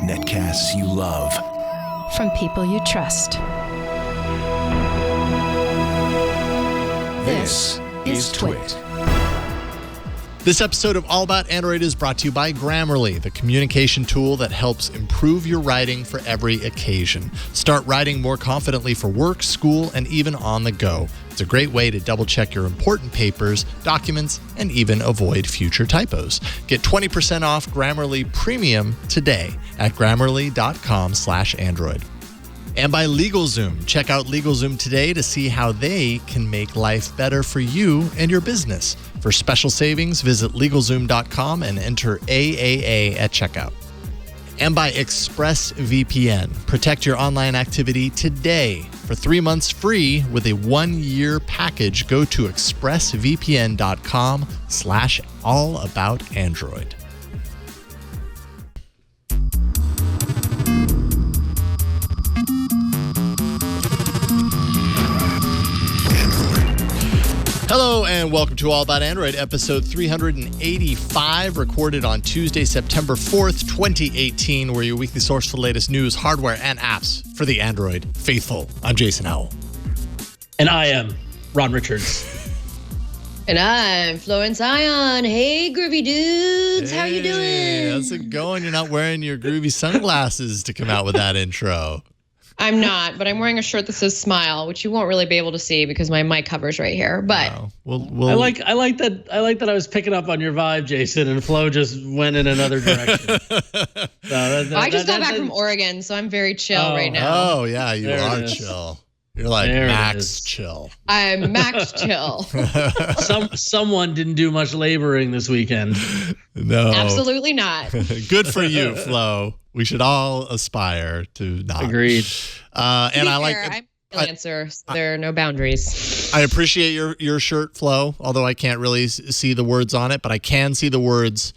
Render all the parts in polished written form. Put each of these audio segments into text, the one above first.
Netcasts you love. From people you trust. This is Twit. This episode of All About Android is brought to you by Grammarly, the communication tool that helps improve your writing for every occasion. Start writing more confidently for work, school, and even on the go. It's a great way to double-check your important papers, documents, and even avoid future typos. Get 20% off Grammarly Premium today at grammarly.com/Android. And by LegalZoom. Check out LegalZoom today to see how they can make life better for you and your business. For special savings, visit LegalZoom.com and enter AAA at checkout. And by ExpressVPN. Protect your online activity today. For 3 months free with a 1-year package, go to expressvpn.com/allaboutandroid. Hello and welcome to All About Android, episode 385, recorded on Tuesday, September 4th, 2018. We're your weekly source for the latest news, hardware, and apps for the Android faithful. I'm Jason Howell. And I am Ron Richards. And I'm Florence Ion. Hey, groovy dudes. How you doing? How's it going? You're not wearing your groovy sunglasses to come out with that intro. I'm not, but I'm wearing a shirt that says "Smile," which you won't really be able to see because my mic cover's right here. But we'll I like that I was picking up on your vibe, Jason, and Flo just went in another direction. I just got back from Oregon, so I'm very chill right now. Oh yeah, you are chill. You're like max chill. I'm max chill. Someone didn't do much laboring this weekend. No, absolutely not. Good for you, Flo. We should all aspire to not. Agreed. And I like. I'm a freelancer, so there are no boundaries. I appreciate your shirt, Flo. Although I can't really see the words on it, but I can see the words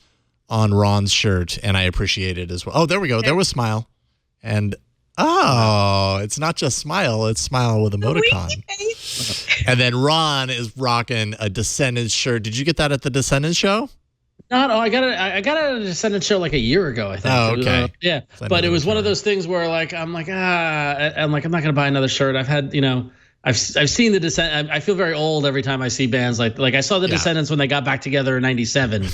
on Ron's shirt, and I appreciate it as well. Oh, there we go. There was Smile, and. Oh, it's not just Smile, it's Smile with emoticon. And then Ron is rocking a Descendants shirt. Did you get that at the Descendants show? No, I got it at a Descendants show like a year ago, I think. Oh, okay. Yeah. But it was one of those things where I'm not gonna buy another shirt. I've had, I've seen the Descendants. I feel very old every time I see bands like I saw the Descendants when they got back together in '97,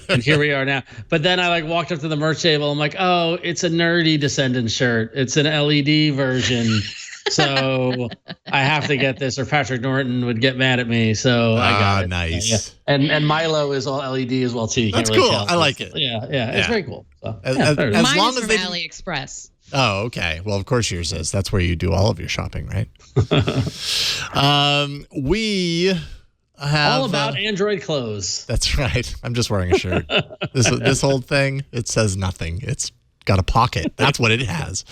and here we are now. But then I walked up to the merch table. I'm like, oh, it's a nerdy Descendants shirt. It's an LED version, so I have to get this, or Patrick Norton would get mad at me. So I got it. Nice. Yeah. And Milo is all LED as well too. That's really cool. I like it. Yeah, it's very cool. So, as Mine long is as from AliExpress. Oh, okay. Well, of course yours is. That's where you do all of your shopping, right? We have all about Android clothes. That's right. I'm just wearing a shirt. This whole thing, it says nothing. It's got a pocket. That's what it has.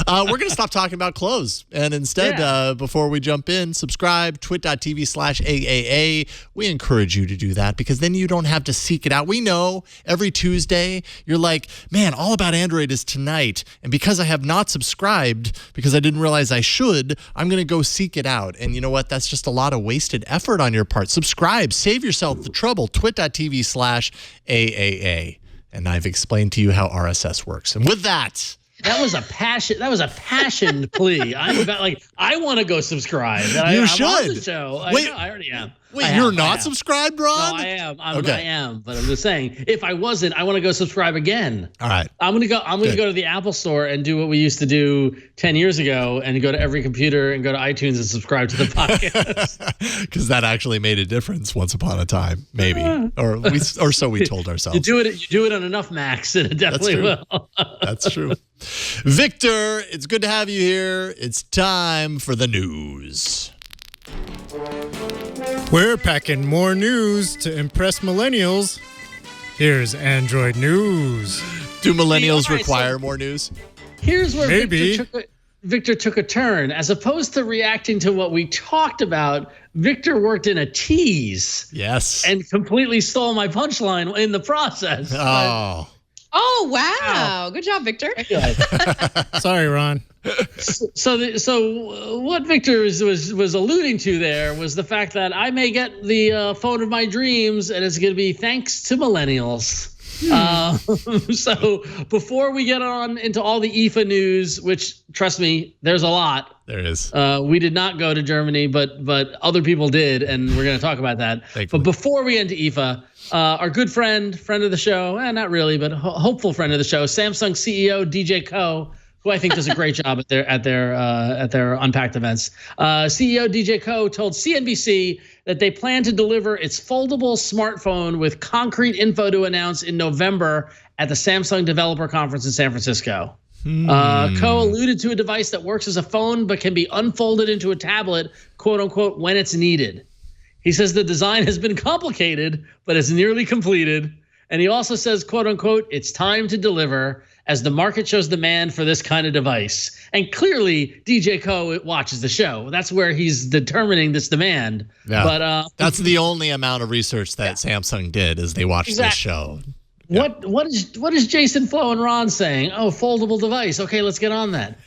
We're going to stop talking about clothes. And instead, before we jump in, subscribe, twit.tv/AAA. We encourage you to do that because then you don't have to seek it out. We know every Tuesday, you're like, man, All About Android is tonight. And because I have not subscribed, because I didn't realize I should, I'm going to go seek it out. And you know what? That's just a lot of wasted effort on your part. Subscribe. Save yourself the trouble. twit.tv/AAA. And I've explained to you how RSS works. And with that, that was a passion plea. I'm about I want to go subscribe. You should. I'm on the show. Wait, I already am. Wait, you're not subscribed, Ron? No, I am. I am. But I'm just saying, if I wasn't, I want to go subscribe again. All right. I'm gonna go to the Apple Store and do what we used to do 10 years ago, and go to every computer and go to iTunes and subscribe to the podcast. Because that actually made a difference once upon a time, maybe, or so we told ourselves. You do it on enough Macs, and it definitely will. That's true. Victor, it's good to have you here. It's time for the news. We're packing more news to impress millennials. Here's Android news. Do millennials require more news? Here's where maybe Victor took a turn. As opposed to reacting to what we talked about, Victor worked in a tease. Yes. And completely stole my punchline in the process. Oh, wow. Good job, Victor. Sorry, Ron. So what Victor was alluding to there was the fact that I may get the phone of my dreams, and it's going to be thanks to millennials. So before we get on into all the IFA news, which trust me, there's a lot. There is. We did not go to Germany, but other people did, and we're going to talk about that. But before we get into IFA, our good friend of the show, not really, but hopeful friend of the show, Samsung CEO DJ Ko, who I think does a great job at their Unpacked events. CEO DJ Ko told CNBC that they plan to deliver its foldable smartphone with concrete info to announce in November at the Samsung Developer Conference in San Francisco. Ko alluded to a device that works as a phone but can be unfolded into a tablet, quote unquote, when it's needed. He says the design has been complicated, but is nearly completed. And he also says, quote unquote, it's time to deliver as the market shows demand for this kind of device. And clearly, DJ Ko watches the show. That's where he's determining this demand. Yeah. But that's the only amount of research that Samsung did is they watched this show. Yeah. What is Jason, Flo, and Ron saying? Oh, foldable device. Okay, let's get on that.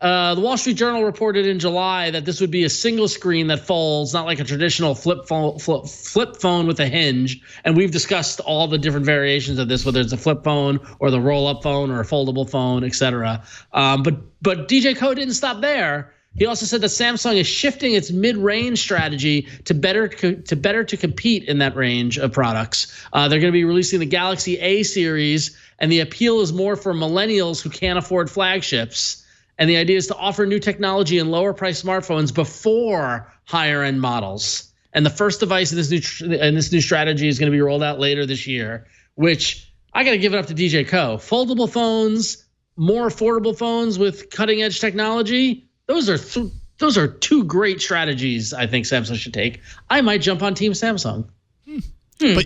The Wall Street Journal reported in July that this would be a single screen that folds, not like a traditional flip phone with a hinge. And we've discussed all the different variations of this, whether it's a flip phone or the roll-up phone or a foldable phone, etc. But DJ Ko didn't stop there. He also said that Samsung is shifting its mid-range strategy to better compete in that range of products. They're going to be releasing the Galaxy A series, and the appeal is more for millennials who can't afford flagships. And the idea is to offer new technology and lower-priced smartphones before higher-end models. And the first device in this new strategy is going to be rolled out later this year. Which I got to give it up to DJ Ko. Foldable phones, more affordable phones with cutting-edge technology. Those are two great strategies I think Samsung should take. I might jump on Team Samsung. But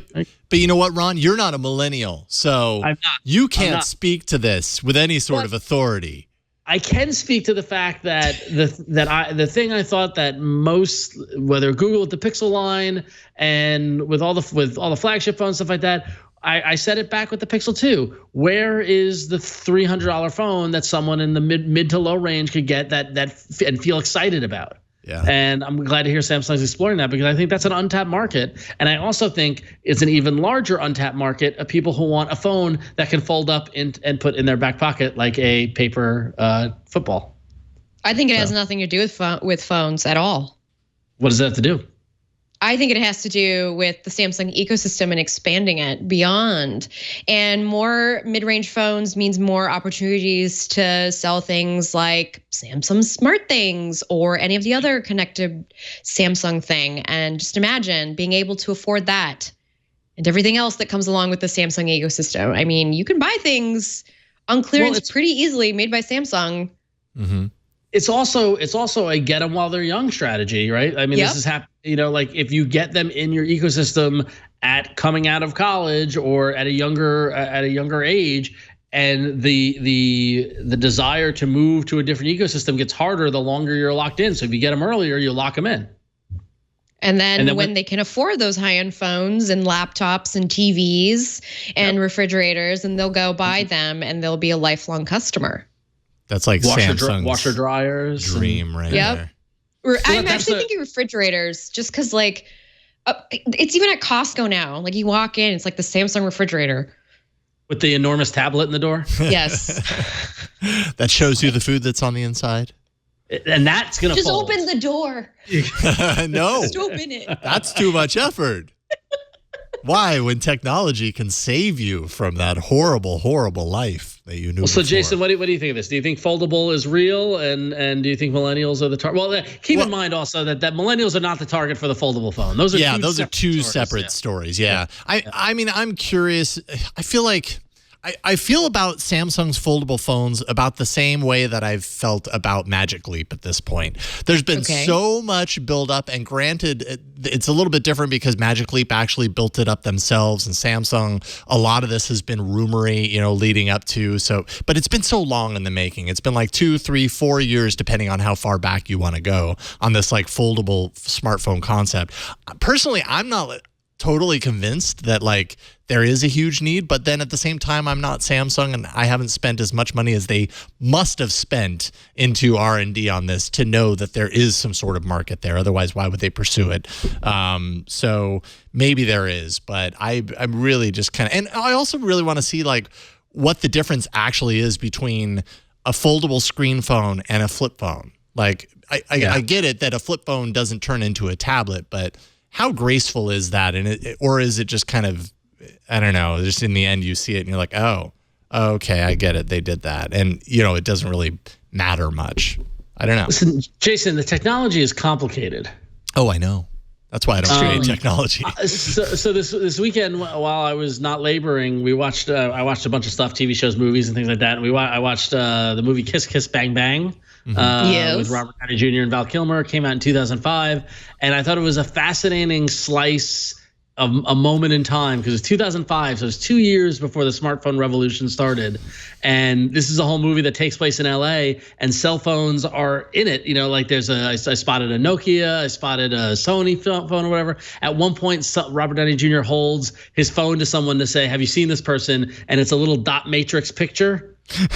you know what, Ron? You're not a millennial, so you can't speak to this with any sort of authority. I can speak to the fact that the thing I thought that most, whether Google with the Pixel line and with all the flagship phones, stuff like that, I said it back with the Pixel 2. Where is the $300 phone that someone in the mid to low range could get that and feel excited about? Yeah. And I'm glad to hear Samsung's exploring that because I think that's an untapped market. And I also think it's an even larger untapped market of people who want a phone that can fold up and put in their back pocket like a paper football. I think it has nothing to do with phones at all. What does that have to do? I think it has to do with the Samsung ecosystem and expanding it beyond. And more mid-range phones means more opportunities to sell things like Samsung Smart Things or any of the other connected Samsung thing. And just imagine being able to afford that and everything else that comes along with the Samsung ecosystem. I mean, you can buy things on clearance pretty easily made by Samsung. Mm-hmm. It's also a get them while they're young strategy, right? I mean, This is happening. Like if you get them in your ecosystem at coming out of college or at a younger age, and the desire to move to a different ecosystem gets harder the longer you're locked in. So if you get them earlier, you lock them in. And then when they can afford those high-end phones and laptops and TVs and refrigerators, and they'll go buy them and they'll be a lifelong customer. That's like Samsung's washer dryers dream right there. I'm actually thinking refrigerators just because it's even at Costco now. Like you walk in, it's like the Samsung refrigerator. With the enormous tablet in the door? Yes. That shows you the food that's on the inside? And that's going to just open the door. No. Just open it. That's too much effort. Why, when technology can save you from that horrible, horrible life that you knew? So, before. Jason, what do you think of this? Do you think foldable is real, and do you think millennials are the target? Well, keep in mind also that millennials are not the target for the foldable phone. Those are two separate stories. Yeah. I mean, I'm curious. I feel about Samsung's foldable phones about the same way that I've felt about Magic Leap at this point. There's been so much build up, and granted, it's a little bit different because Magic Leap actually built it up themselves, and Samsung, a lot of this has been rumory, leading up to. So, but it's been so long in the making. It's been like 2, 3, 4 years, depending on how far back you want to go on this like foldable smartphone concept. Personally, I'm not totally convinced that like there is a huge need, but then at the same time, I'm not Samsung and I haven't spent as much money as they must have spent into R&D on this to know that there is some sort of market there. Otherwise, why would they pursue it? So maybe there is, but I'm really just kind of, and I also really want to see like what the difference actually is between a foldable screen phone and a flip phone. Like I get it that a flip phone doesn't turn into a tablet, but how graceful is that? And or is it just kind of, I don't know, just in the end you see it and you're like, oh, okay, I get it. They did that. And, it doesn't really matter much. I don't know. Listen, Jason, the technology is complicated. Oh, I know. That's why I don't create technology. So this weekend, while I was not laboring, I watched a bunch of stuff, TV shows, movies, and things like that. And I watched the movie Kiss Kiss Bang Bang. With Robert Downey Jr. and Val Kilmer. Came out in 2005, and I thought it was a fascinating slice of a moment in time because it was 2005, so it was 2 years before the smartphone revolution started. And this is a whole movie that takes place in LA, and cell phones are in it. Like I spotted a Nokia, I spotted a Sony phone or whatever. At one point, Robert Downey Jr. holds his phone to someone to say, "Have you seen this person?" And it's a little dot matrix picture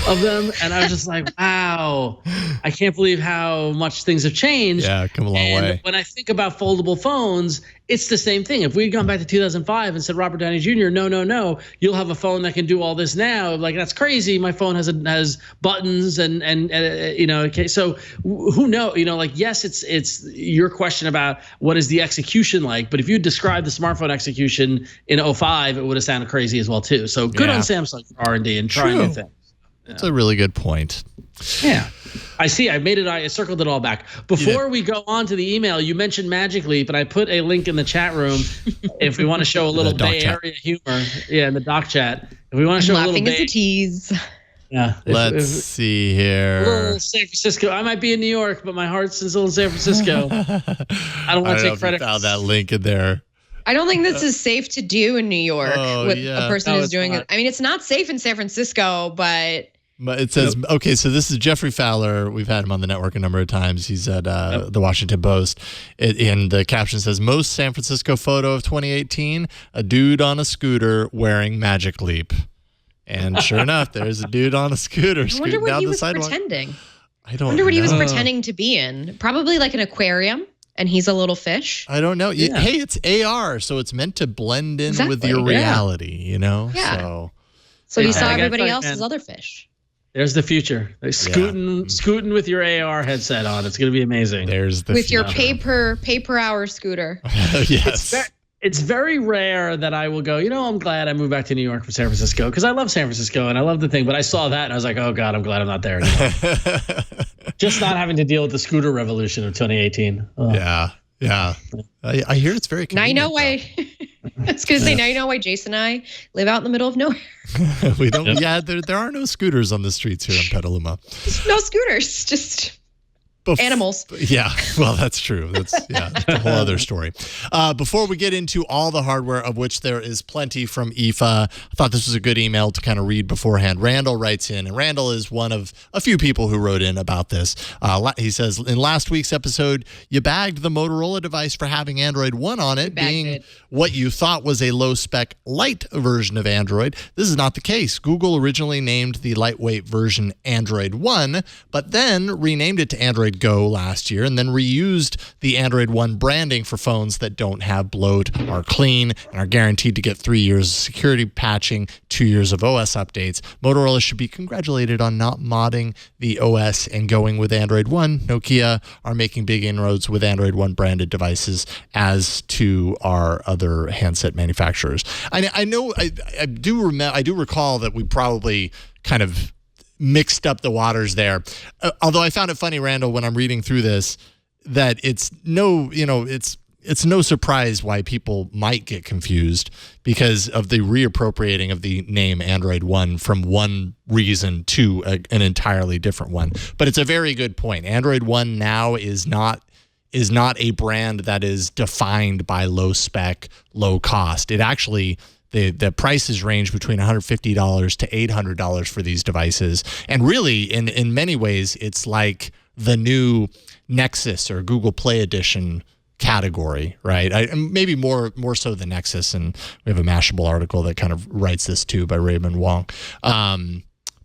of them, and I was just like, wow, I can't believe how much things have changed. Yeah, come a long way. When I think about foldable phones, it's the same thing. If we'd gone back to 2005 and said, Robert Downey Jr., no, you'll have a phone that can do all this now. Like, that's crazy. My phone has buttons and okay. So who knows? Yes, it's your question about what is the execution like, but if you describe the smartphone execution in 2005, it would have sounded crazy as well too. So good on Samsung for R&D and trying new things. That's a really good point. Yeah. I see. I circled it all back. Before we go on to the email, you mentioned Magic Leap, and I put a link in the chat room if we want to show a little Bay Area humor. Yeah, in the doc chat. If we want to show a little laughing as a tease. Yeah. Let's see here. A little San Francisco. I might be in New York, but my heart's still in San Francisco. I don't want to take credit. I found that link in there. I don't think this is safe to do in New York with a person who's doing it. I mean, it's not safe in San Francisco, but it says, okay, so this is Jeffrey Fowler. We've had him on the network a number of times. He's at the Washington Post. And the caption says, most San Francisco photo of 2018, a dude on a scooter wearing Magic Leap. And sure enough, there's a dude on a scooter scooting down the sidewalk. Pretending. I don't wonder what he was pretending to be in. Probably like an aquarium. And he's a little fish. I don't know. Yeah. Hey, it's AR, so it's meant to blend in with your reality, Yeah. So you saw everybody else's other fish. There's the future. Like scooting with your AR headset on. It's going to be amazing. There's the with future. your pay-per-hour scooter. Yes. It's very rare that I will go, I'm glad I moved back to New York from San Francisco because I love San Francisco and I love the thing. But I saw that and I was like, oh, God, I'm glad I'm not there anymore. Just not having to deal with the scooter revolution of 2018. Oh. Yeah. I hear it's very convenient. Now you know why. I was going to say, now you know why Jason and I live out in the middle of nowhere. We don't. Yeah, there are no scooters on the streets here in Petaluma. No scooters, just animals. Yeah, well, that's true. That's a whole other story. Before we get into all the hardware, of which there is plenty from IFA, I thought this was a good email to kind of read beforehand. Randall writes in, and Randall is one of a few people who wrote in about this. He says, in last week's episode, you bagged the Motorola device for having Android One on it, being what you thought was a low-spec light version of Android. This is not the case. Google originally named the lightweight version Android One, but then renamed it to Android Go last year and then reused the Android One branding for phones that don't have bloat, are clean, and are guaranteed to get 3 years of security patching, 2 years of OS updates. Motorola should be congratulated on not modding the OS and going with Android One. Nokia are making big inroads with Android One branded devices, as to our other handset manufacturers. I do recall that we probably kind of mixed up the waters there. Although I found it funny, Randall, when I'm reading through this, that it's no surprise why people might get confused because of the reappropriating of the name Android One from one reason to an entirely different one. But it's a very good point. Android One now is not a brand that is defined by low spec, low cost. It actually, the prices range between $150 to $800 for these devices. And really, in many ways, it's like the new Nexus or Google Play Edition category, right? And maybe more so the Nexus, and we have a Mashable article that kind of writes this too by Raymond Wong.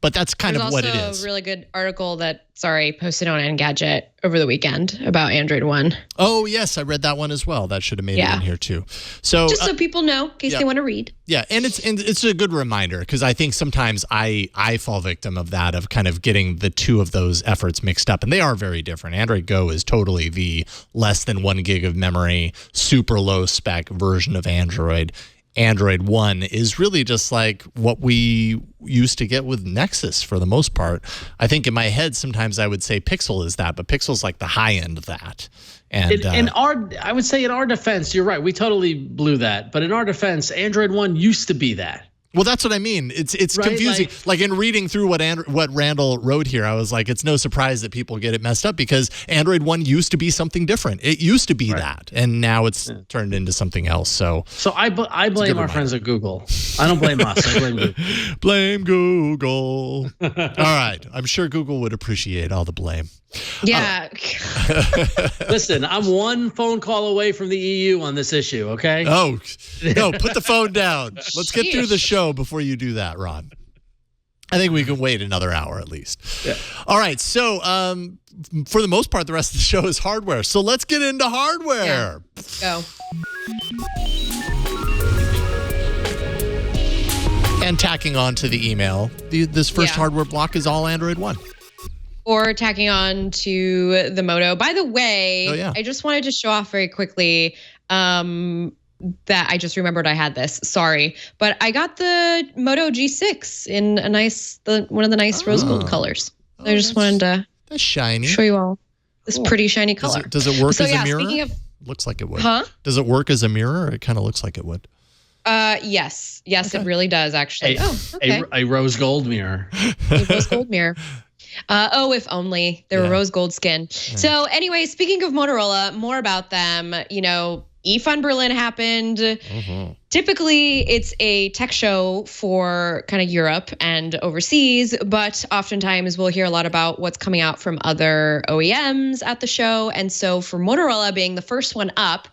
But that's kind of what it is. There's also a really good article that, posted on Engadget over the weekend about Android One. Oh, yes. I read that one as well. That should have made it in here too. So just so people know, in case they want to read. Yeah. And it's a good reminder, because I think sometimes I fall victim of that, of kind of getting the two of those efforts mixed up. And they are very different. Android Go is totally the less than 1 gig of memory, super low spec version of Android. Android One is really just like what we used to get with Nexus for the most part. I think in my head sometimes I would say Pixel is that, but Pixel's like the high end of that. And I would say in our defense, you're right. We totally blew that. But in our defense, Android One used to be that. Well, that's what I mean. It's right? Confusing. Like in reading through what Randall wrote here, I was like, it's no surprise that people get it messed up, because Android One used to be something different. It used to be that, and now it's turned into something else. So I blame our friends at Google. I don't blame us. I blame Google. Blame Google. All right. I'm sure Google would appreciate all the blame. Yeah. Listen, I'm one phone call away from the EU on this issue, okay? Oh, no, put the phone down. Let's get through the show before you do that, Ron. I think we can wait another hour at least. Yeah. All right. So for the most part, the rest of the show is hardware. So let's get into hardware. Yeah. Go. And tacking on to the email, this first hardware block is all Android One. Or tacking on to the Moto. By the way, I just wanted to show off very quickly that I just remembered I had this. Sorry. But I got the Moto G6 in one of the nice rose gold colors. I just wanted to that's shiny. Show you all this pretty shiny color. Does it work as a mirror? Looks like it would. Huh? Does it work as a mirror? It kind of looks like it would. Yes. Yes, it really does, actually. A rose gold mirror. A rose gold mirror. If only they were rose gold skin. Yeah. So anyway, speaking of Motorola, more about them. eFun Berlin happened. Mm-hmm. Typically, it's a tech show for kind of Europe and overseas, but oftentimes we'll hear a lot about what's coming out from other OEMs at the show. And so for Motorola being the first one up,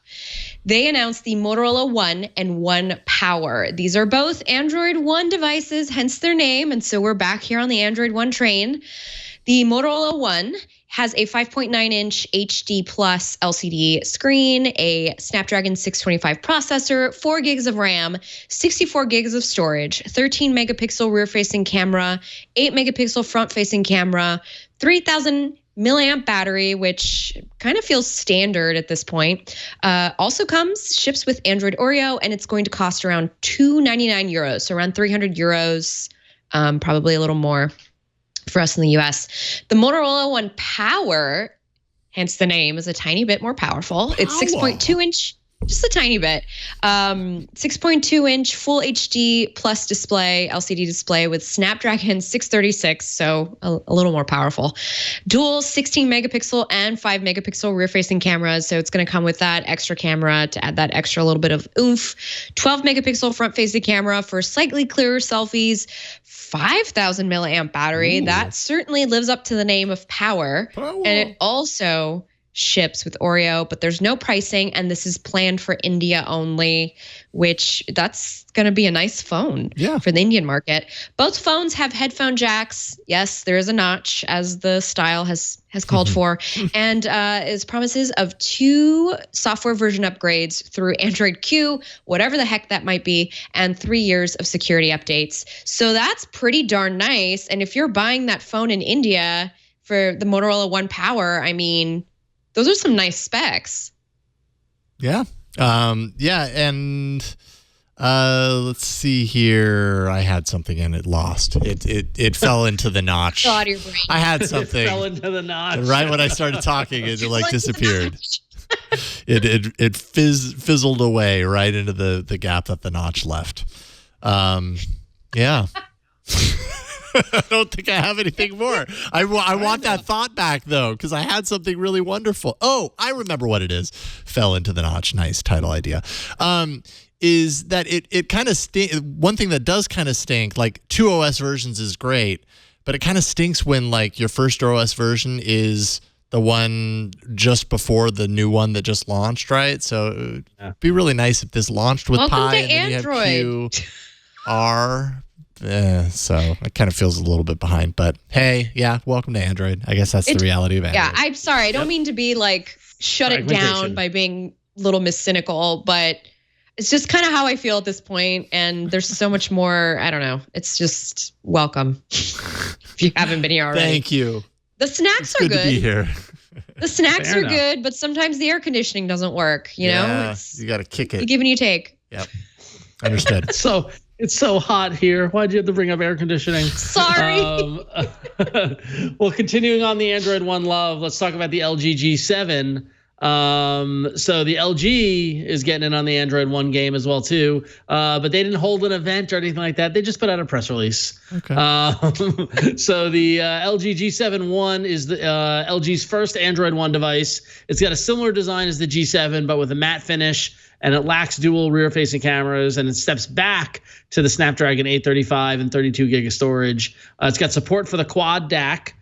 they announced the Motorola One and One Power. These are both Android One devices, hence their name. And so we're back here on the Android One train. The Motorola One has a 5.9-inch HD plus LCD screen, a Snapdragon 625 processor, 4 gigs of RAM, 64 gigs of storage, 13 megapixel rear-facing camera, 8 megapixel front-facing camera, 3,000 milliamp battery, which kind of feels standard at this point. Also ships with Android Oreo, and it's going to cost around €299, so around 300 euros, probably a little more for us in the US. The Motorola One Power, hence the name, is a tiny bit more powerful. It's 6.2-inch, just a tiny bit. 6.2-inch full HD plus display, LCD display with Snapdragon 636, so a little more powerful. Dual 16 megapixel and 5 megapixel rear-facing cameras, so it's going to come with that extra camera to add that extra little bit of oomph. 12 megapixel front-facing camera for slightly clearer selfies. 5,000 milliamp battery. Ooh. That certainly lives up to the name of power. And it also ships with Oreo, but there's no pricing, and this is planned for India only, which that's going to be a nice phone for the Indian market. Both phones have headphone jacks. Yes, there is a notch, as the style has called for, and is promises of 2 software version upgrades through Android Q, whatever the heck that might be, and 3 years of security updates. So that's pretty darn nice. And if you're buying that phone in India for the Motorola One Power, I mean, those are some nice specs. Yeah. And let's see here. I had something and it lost. It fell into the notch. Fell out of your brain. I had something. It fell into the notch. And right when I started talking, it disappeared. It fizzled away right into the gap that the notch left. Yeah. I don't think I have anything more. I want that thought back, though, because I had something really wonderful. Oh, I remember what it is. Fell into the notch. Nice title idea. Is that it kind of one thing that does kind of stink, like 2 OS versions is great, but it kind of stinks when like your first OS version is the one just before the new one that just launched, right? So it'd be really nice if this launched with Welcome Pi to and then Android. you have QR. So it kind of feels a little bit behind, but hey, yeah, welcome to Android. I guess that's the reality of Android. Yeah, I'm sorry. I don't mean to be like shut it down by being a little Miss Cynical, but it's just kind of how I feel at this point. And there's so much more. I don't know. It's just welcome if you haven't been here already. Thank you. The snacks are Good to be here. The snacks Fair are enough. good, but sometimes the air conditioning doesn't work. You know, You got to kick it. you give and you take. Yep. Understood. So it's so hot here. Why'd you have to bring up air conditioning? Sorry. Well, continuing on the Android One love, let's talk about the LG G7. So the LG is getting in on the Android One game as well too, but they didn't hold an event or anything like that. They just put out a press release. Okay. So the LG G7 One is the LG's first Android One device. It's got a similar design as the G7, but with a matte finish, and it lacks dual rear-facing cameras, and it steps back to the Snapdragon 835 and 32 gig of storage. It's got support for the quad DAC,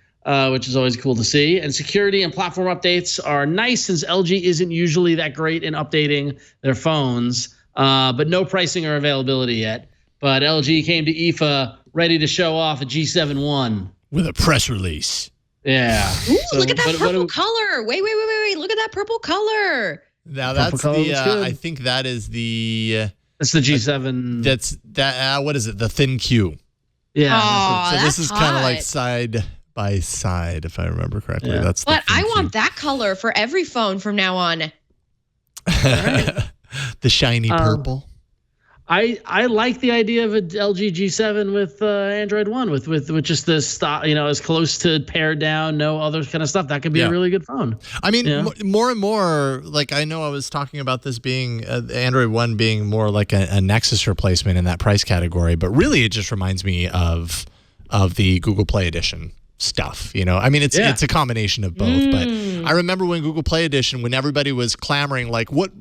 which is always cool to see. And security and platform updates are nice since LG isn't usually that great in updating their phones, but no pricing or availability yet. But LG came to IFA ready to show off a G7 One. With a press release. Yeah. Ooh, So look at that what purple color. Wait. Look at that purple color. Now Purple that's color the. looks good. I think that is the. It's the G7. That's that. What is it? The thin Q. Yeah. Aw, So this that's is kind of like hot. side by side, if I remember correctly. Yeah. That's. The But I thin want that color for every phone from now on. Q. The shiny purple. I like the idea of an LG G7 with Android One with just the stop, as close to pared down, no other kind of stuff. That could be a really good phone. I mean, Yeah. more and more, like I know I was talking about this being Android One being more like a Nexus replacement in that price category, but really it just reminds me of the Google Play Edition stuff. I mean, it's a combination of both. But I remember when Google Play Edition, when everybody was clamoring, like what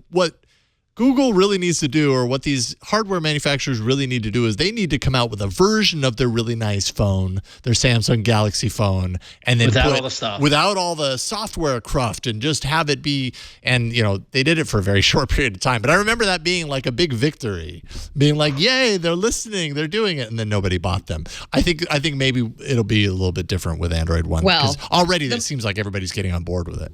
Google really needs to do, or what these hardware manufacturers really need to do, is they need to come out with a version of their really nice phone, their Samsung Galaxy phone, and then Without all the stuff. without all the software cruft, and just have it be. And they did it for a very short period of time, but I remember that being like a big victory, being like, "Yay, they're listening, they're doing it," and then nobody bought them. I think maybe it'll be a little bit different with Android One, Well, because already it seems like everybody's getting on board with it.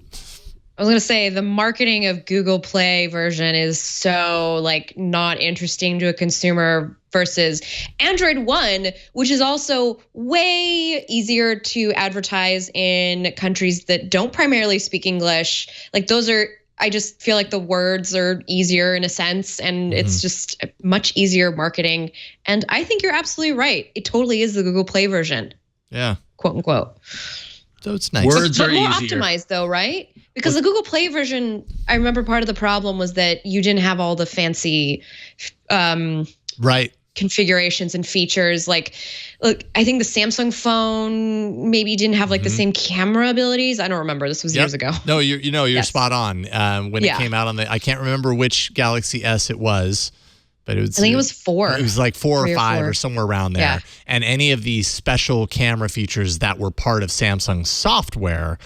I was going to say the marketing of Google Play version is so not interesting to a consumer versus Android One, which is also way easier to advertise in countries that don't primarily speak English. I just feel like the words are easier in a sense, and it's just much easier marketing. And I think you're absolutely right. It totally is the Google Play version, Yeah, quote unquote. so it's nice. Words But are more easier. optimized though, right? Because the Google Play version, I remember part of the problem was that you didn't have all the fancy Right. configurations and features. Look, I think the Samsung phone maybe didn't have the same camera abilities. I don't remember. This was years ago. No, you're Yes. spot on. When it came out on I can't remember which Galaxy S it was, but it was. I think it was 4. It was like 4 3 or or 5 4. or somewhere around there. Yeah. And any of these special camera features that were part of Samsung software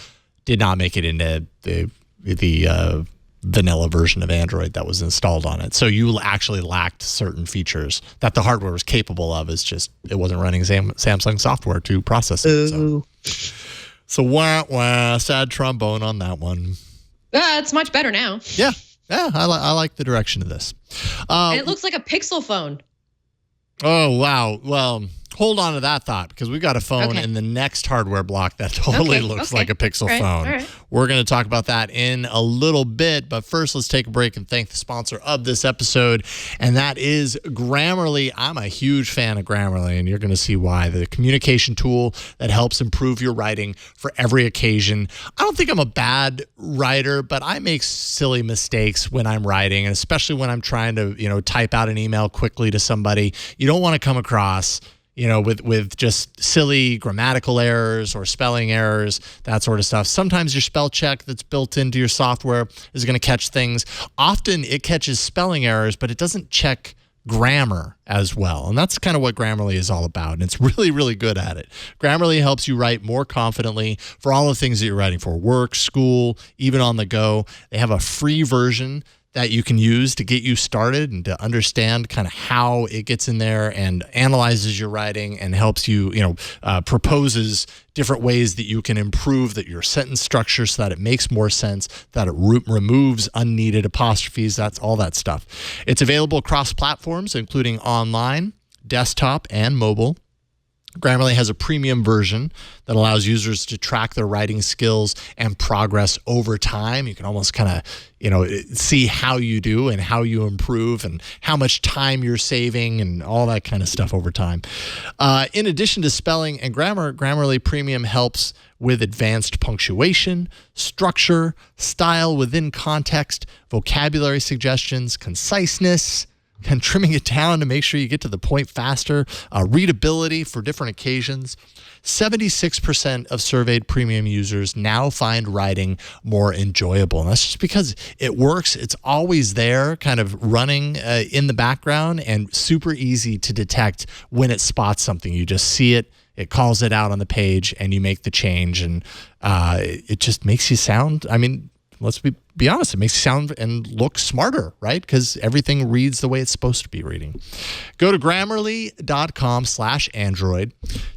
did not make it into the vanilla version of Android that was installed on it. So you actually lacked certain features that the hardware was capable of. It's just it wasn't running Samsung software to process it. So wah, sad trombone on that one. It's much better now. Yeah, I like the direction of this. And it looks like a Pixel phone. Oh, wow. Well, hold on to that thought, because we've got a phone Okay. in the next hardware block that totally looks like a Pixel All right, phone. all right. We're going to talk about that in a little bit, but first let's take a break and thank the sponsor of this episode, and that is Grammarly. I'm a huge fan of Grammarly, and you're going to see why. The communication tool that helps improve your writing for every occasion. I don't think I'm a bad writer, but I make silly mistakes when I'm writing, and especially when I'm trying to, type out an email quickly to somebody. You don't want to come across with just silly grammatical errors or spelling errors, that sort of stuff. Sometimes your spell check that's built into your software is going to catch things. Often it catches spelling errors, but it doesn't check grammar as well. And that's kind of what Grammarly is all about. And it's really, really good at it. Grammarly helps you write more confidently for all the things that you're writing for: work, school, even on the go. They have a free version that you can use to get you started and to understand kind of how it gets in there and analyzes your writing and helps you, proposes different ways that you can improve your sentence structure so that it makes more sense, that it removes unneeded apostrophes, that's all that stuff. It's available across platforms, including online, desktop, and mobile. Grammarly has a premium version that allows users to track their writing skills and progress over time. You can almost kind of, see how you do and how you improve and how much time you're saving and all that kind of stuff over time. In addition to spelling and grammar, Grammarly Premium helps with advanced punctuation, structure, style within context, vocabulary suggestions, conciseness, and trimming it down to make sure you get to the point faster, readability for different occasions. 76% of surveyed premium users now find writing more enjoyable. And that's just because it works. It's always there, kind of running in the background, and super easy to detect when it spots something. You just see it, it calls it out on the page, and you make the change. And it just makes you sound, let's be honest, it makes you sound and look smarter, right? Because everything reads the way it's supposed to be reading. Go to Grammarly.com/Android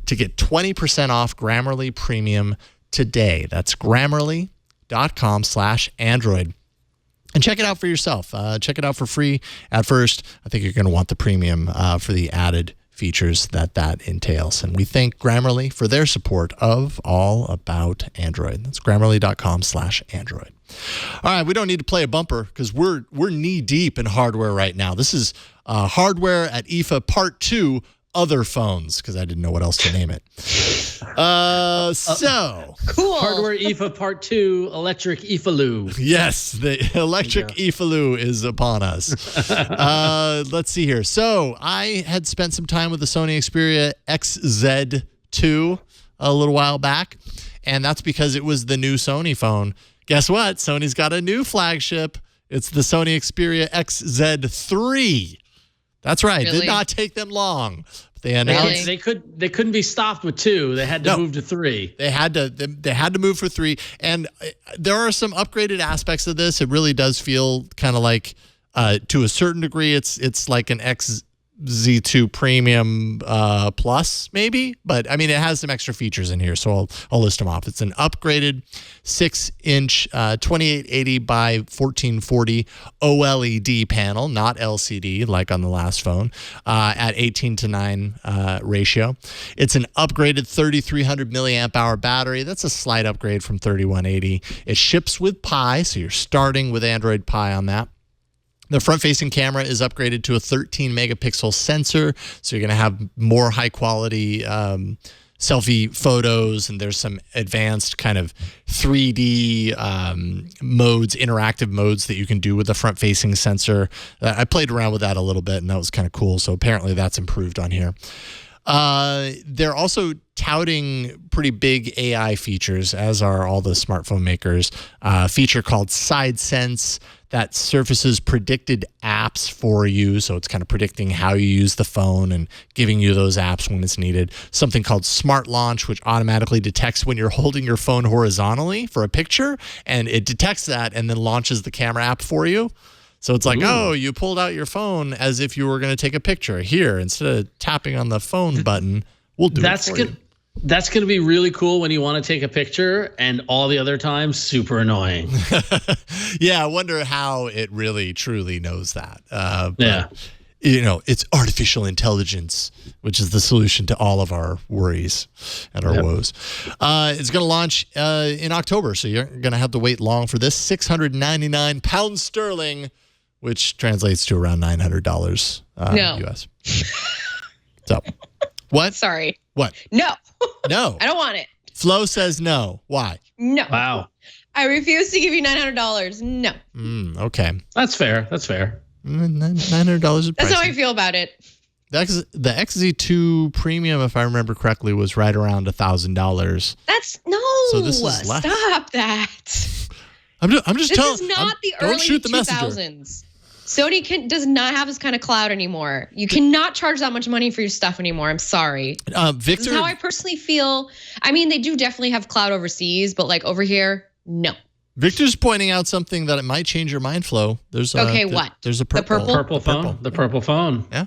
to get 20% off Grammarly Premium today. That's Grammarly.com/Android. And check it out for yourself. Check it out for free at first. I think you're going to want the premium for the added features that entails. And we thank Grammarly for their support of All About Android. That's Grammarly.com/Android. All right, we don't need to play a bumper because we're knee deep in hardware right now. This is hardware at IFA Part 2, other phones, because I didn't know what else to name it. So cool. Hardware IFA Part 2, electric IFA-loo. Yes, the electric IFA-loo is upon us. Let's see here. So I had spent some time with the Sony Xperia XZ3 a little while back, and that's because it was the new Sony phone. Guess what? Sony's got a new flagship. It's the Sony Xperia XZ3. That's right. Really? Did not take them long. They announced They couldn't be stopped with 2. They had to move to 3. They had to move for 3. And there are some upgraded aspects of this. It really does feel kind of like, to a certain degree, it's like an XZ2 Premium Plus, maybe. But it has some extra features in here, so I'll list them off. It's an upgraded 6-inch 2880 by 1440 OLED panel, not LCD like on the last phone, at 18:9 ratio. It's an upgraded 3300 milliamp hour battery. That's a slight upgrade from 3180. It ships with Pie, so you're starting with Android Pie on that. The front-facing camera is upgraded to a 13-megapixel sensor, so you're going to have more high-quality selfie photos, and there's some advanced kind of 3D modes, interactive modes that you can do with the front-facing sensor. I played around with that a little bit, and that was kind of cool, so apparently that's improved on here. They're also touting pretty big AI features, as are all the smartphone makers. A feature called SideSense that surfaces predicted apps for you. So it's kind of predicting how you use the phone and giving you those apps when it's needed. Something called Smart Launch, which automatically detects when you're holding your phone horizontally for a picture, and it detects that and then launches the camera app for you. So it's like, oh, you pulled out your phone as if you were going to take a picture. Here, instead of tapping on the phone button, we'll do it for you. That's going to be really cool when you want to take a picture, and all the other times, super annoying. Yeah, I wonder how it really, truly knows that. Yeah. It's artificial intelligence, which is the solution to all of our worries and our woes. It's going to launch in October, so you're going to have to wait long for this. 699 pounds sterling, which translates to around $900 US. So, what? Sorry. What? No. No. I don't want it. Flo says no. Why? No. Wow. I refuse to give you $900. No. Okay. That's fair. $900 is That's how pricey. I feel about it. The XZ2 Premium, if I remember correctly, was right around $1,000. That's no. So this is less. Stop that. I'm just This telling. is not the don't early shoot the 2000s. messenger. Sony does not have this kind of clout anymore. You cannot charge that much money for your stuff anymore. I'm sorry. Victor, this is how I personally feel. I mean, they do definitely have clout overseas, but like over here, no. Victor's pointing out something that it might change your mind, Flo. There's what? There's a purple phone. The purple phone. Yeah.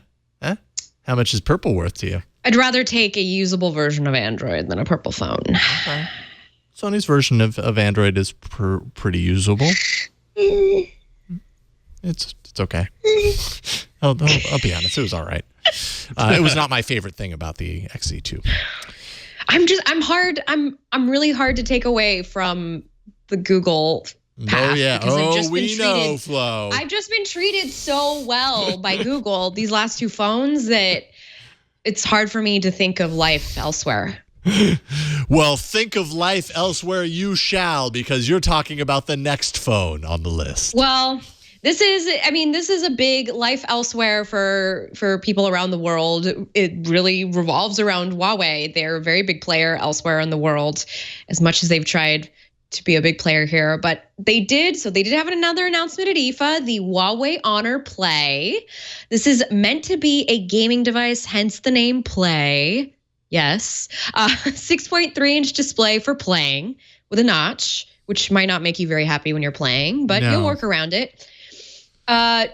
How much is purple worth to you? I'd rather take a usable version of Android than a purple phone. Okay. Sony's version of Android is pretty usable. It's okay. I'll be honest. It was all right. It was not my favorite thing about the XZ2. I'm really hard to take away from the Google path. Oh yeah. Flo. I've just been treated so well by Google these last two phones that it's hard for me to think of life elsewhere. Well, think of life elsewhere you shall, because you're talking about the next phone on the list. Well, this is a big life elsewhere for people around the world. It really revolves around Huawei. They're a very big player elsewhere in the world, as much as they've tried to be a big player here. But they did have another announcement at IFA, the Huawei Honor Play. This is meant to be a gaming device, hence the name Play. Yes. 6.3-inch display for playing with a notch, which might not make you very happy when you're playing, but you'll work around it.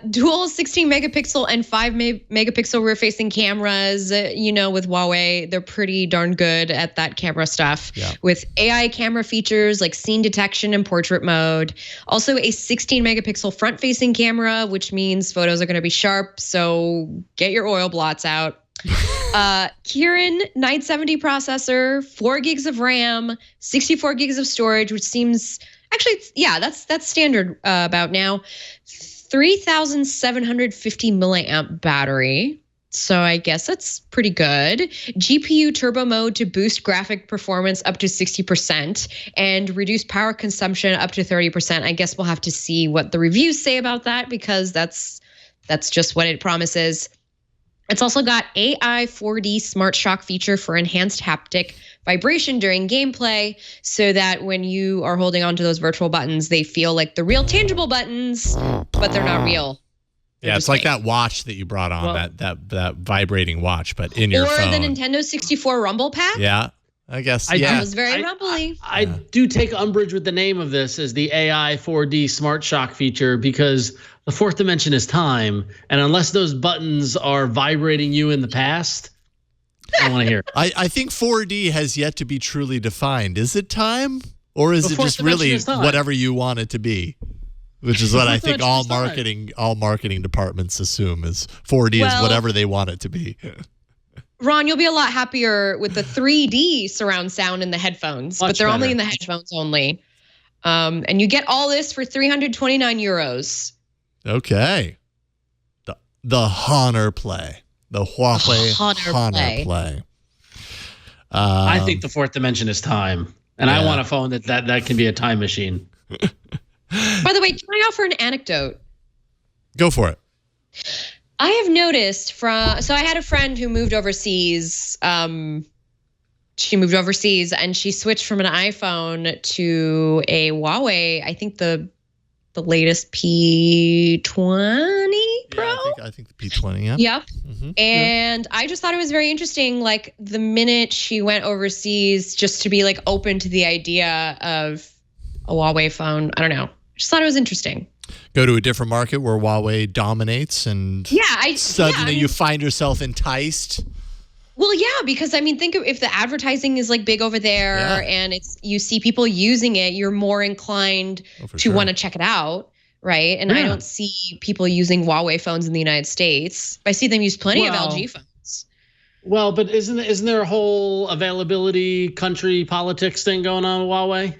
Dual 16 megapixel and 5 megapixel rear facing cameras. With Huawei, they're pretty darn good at that camera stuff with AI camera features like scene detection and portrait mode. Also a 16 megapixel front facing camera, which means photos are going to be sharp. So get your oil blots out. Kirin 970 processor, 4 gigs of RAM, 64 gigs of storage, which seems actually, that's standard about now. 3,750 milliamp battery. So I guess that's pretty good. GPU turbo mode to boost graphic performance up to 60% and reduce power consumption up to 30%. I guess we'll have to see what the reviews say about that, because that's just what it promises. It's also got AI 4D Smart Shock feature for enhanced haptic vibration during gameplay, so that when you are holding onto those virtual buttons, they feel like the real tangible buttons, but they're not real. Yeah, it's like that watch that you brought on, that vibrating watch, but in your phone. Or the Nintendo 64 Rumble Pack. Yeah, I guess. That was very rumbly. I do take umbrage with the name of this as the AI 4D Smart Shock feature, because the fourth dimension is time, and unless those buttons are vibrating you in the past, I don't want to hear it. I think 4D has yet to be truly defined. Is it time, or is it just really whatever you want it to be? Which is what I think all marketing departments assume is 4D is whatever they want it to be. Ron, you'll be a lot happier with the 3D surround sound in the headphones, but they're only in the headphones only. And you get all this for 329 euros. Okay. The Honor Play. The Huawei Honor Play. I think the fourth dimension is time. And I want a phone that can be a time machine. By the way, can I offer an anecdote? Go for it. I have noticed so I had a friend who moved overseas. She moved overseas and she switched from an iPhone to a Huawei. I think the latest P20 Pro. Yeah, I think the P20. Yeah. Yep. Mm-hmm. And I just thought it was very interesting. Like the minute she went overseas, just to be like open to the idea of a Huawei phone. I don't know. Just thought it was interesting. Go to a different market where Huawei dominates, and suddenly you find yourself enticed. Well, yeah, because I mean, think of if the advertising is like big over there, and you see people using it, you're more inclined to want to check it out, right? And I don't see people using Huawei phones in the United States. I see them use plenty of LG phones. Well, but isn't there a whole availability, country politics thing going on with Huawei?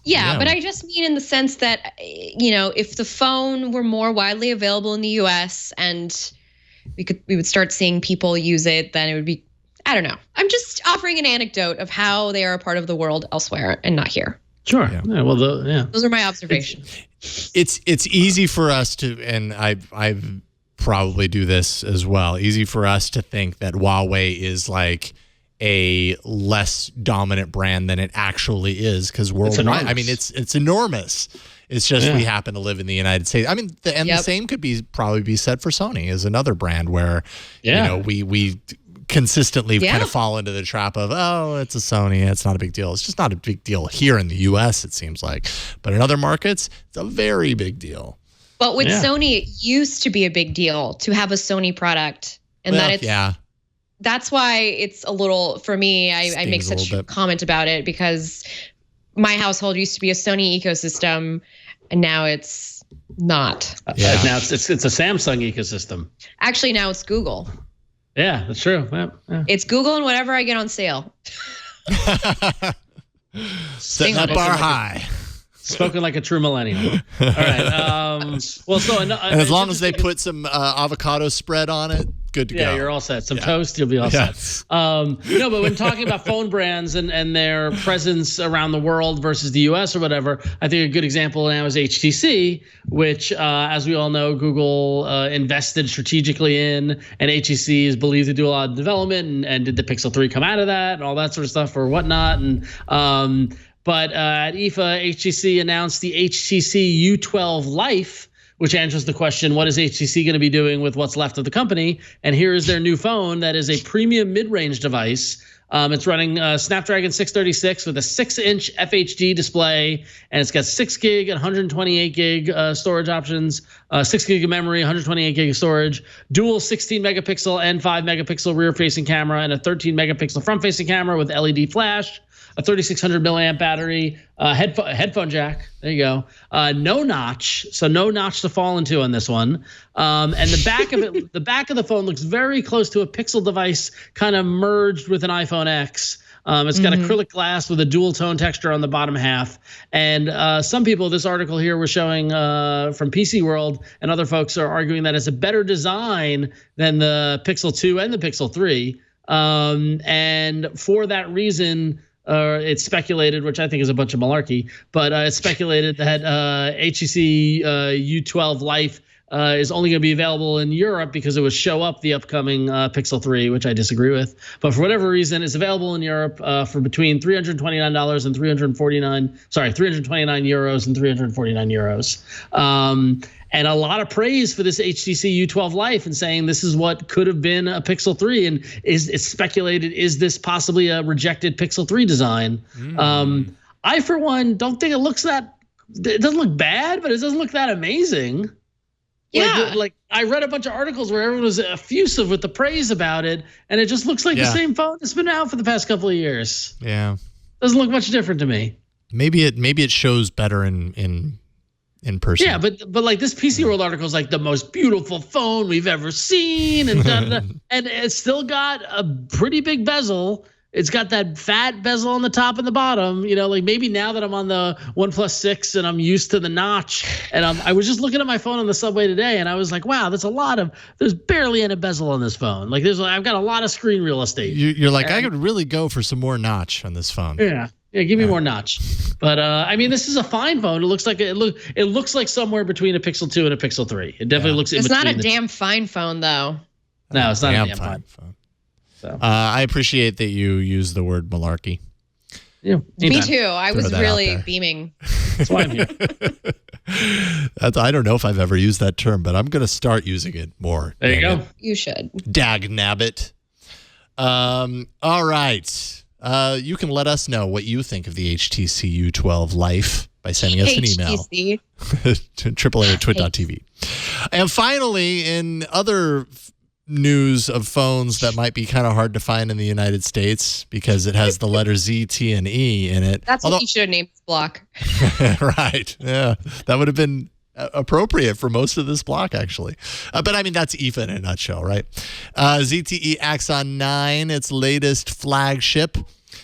Yeah, but I just mean in the sense that, if the phone were more widely available in the US and we would start seeing people use it, then it would be, I don't know. I'm just offering an anecdote of how they are a part of the world elsewhere and not here. Sure. Yeah, well, those are my observations. It's easy for us to, and I probably do this as well, easy for us to think that Huawei is like a less dominant brand than it actually is, because worldwide, I mean, it's enormous. It's just we happen to live in the United States. I mean, the same could probably be said for Sony as another brand where we consistently kind of fall into the trap of, oh, it's a Sony, it's not a big deal. It's just not a big deal here in the US, it seems like. But in other markets, it's a very big deal. But with Sony, it used to be a big deal to have a Sony product. And that's why it's a little, for me, I make such a comment about it, because my household used to be a Sony ecosystem, and now it's not. Now it's a Samsung ecosystem. Actually, now it's Google. Yeah, that's true. Yeah. It's Google and whatever I get on sale. Setting that bar high. Spoken like a true millennial. All right. And as long as they put some avocado spread on it, good to go. Yeah, you're all set. Some toast, you'll be all set. But when talking about phone brands and their presence around the world versus the US or whatever, I think a good example now is HTC, which, as we all know, Google invested strategically in, and HTC is believed to do a lot of development, and did the Pixel 3 come out of that and all that sort of stuff or whatnot. But at IFA, HTC announced the HTC U12 Life, which answers the question, what is HTC going to be doing with what's left of the company? And here is their new phone that is a premium mid-range device. It's running Snapdragon 636 with a 6-inch FHD display, and it's got 6 gig and 128 gig storage options, 6 gig of memory, 128 gig of storage, dual 16 megapixel and 5 megapixel rear-facing camera, and a 13 megapixel front-facing camera with LED flash, a 3600 milliamp battery, headphone jack. There you go. No notch, so no notch to fall into on this one. And the back of it, the back of the phone looks very close to a Pixel device, kind of merged with an iPhone X. It's got acrylic glass with a dual tone texture on the bottom half. And some people, this article here was showing from PC World, and other folks are arguing that it's a better design than the Pixel 2 and the Pixel 3. And for that reason, it's speculated, which I think is a bunch of malarkey, but it's speculated that HTC U12 Life is only going to be available in Europe because it would show up the upcoming Pixel 3, which I disagree with. But for whatever reason, it's available in Europe for between $329 and 329 euros and 349 euros. And a lot of praise for this HTC U12 Life, and saying this is what could have been a Pixel 3. And it's speculated, is this possibly a rejected Pixel 3 design? I, for one, don't think it doesn't look bad, but it doesn't look that amazing. Yeah. Like I read a bunch of articles where everyone was effusive with the praise about it, and it just looks like the same phone that's been out for the past couple of years. Yeah. Doesn't look much different to me. Maybe it shows better in person. Yeah, but like this PC World article is like the most beautiful phone we've ever seen, and and it's still got a pretty big bezel. It's got that fat bezel on the top and the bottom. Like maybe now that I'm on the OnePlus 6 and I'm used to the notch, and I was just looking at my phone on the subway today, and I was like, wow, there's barely any bezel on this phone. Like I've got a lot of screen real estate. You're like, I could really go for some more notch on this phone. Yeah. Yeah, give me more notch. But I mean, this is a fine phone. It looks like somewhere between a Pixel 2 and a Pixel 3. It definitely looks. It's not a damn fine phone, though. No, it's not a damn fine phone. So. I appreciate that you use the word malarkey. Yeah, me too. I was really beaming. That's why I'm here. I don't know if I've ever used that term, but I'm going to start using it more. There you go. You should. Dag nabbit. All right. You can let us know what you think of the HTC U12 Life by sending us an email to AAA@twit.tv. And finally, in other news of phones that might be kind of hard to find in the United States because it has the letters Z, T, and E in it. What you should have named this block. Right. Yeah. That would have been appropriate for most of this block, actually. But I mean, that's IFA in a nutshell, right? ZTE Axon 9, its latest flagship.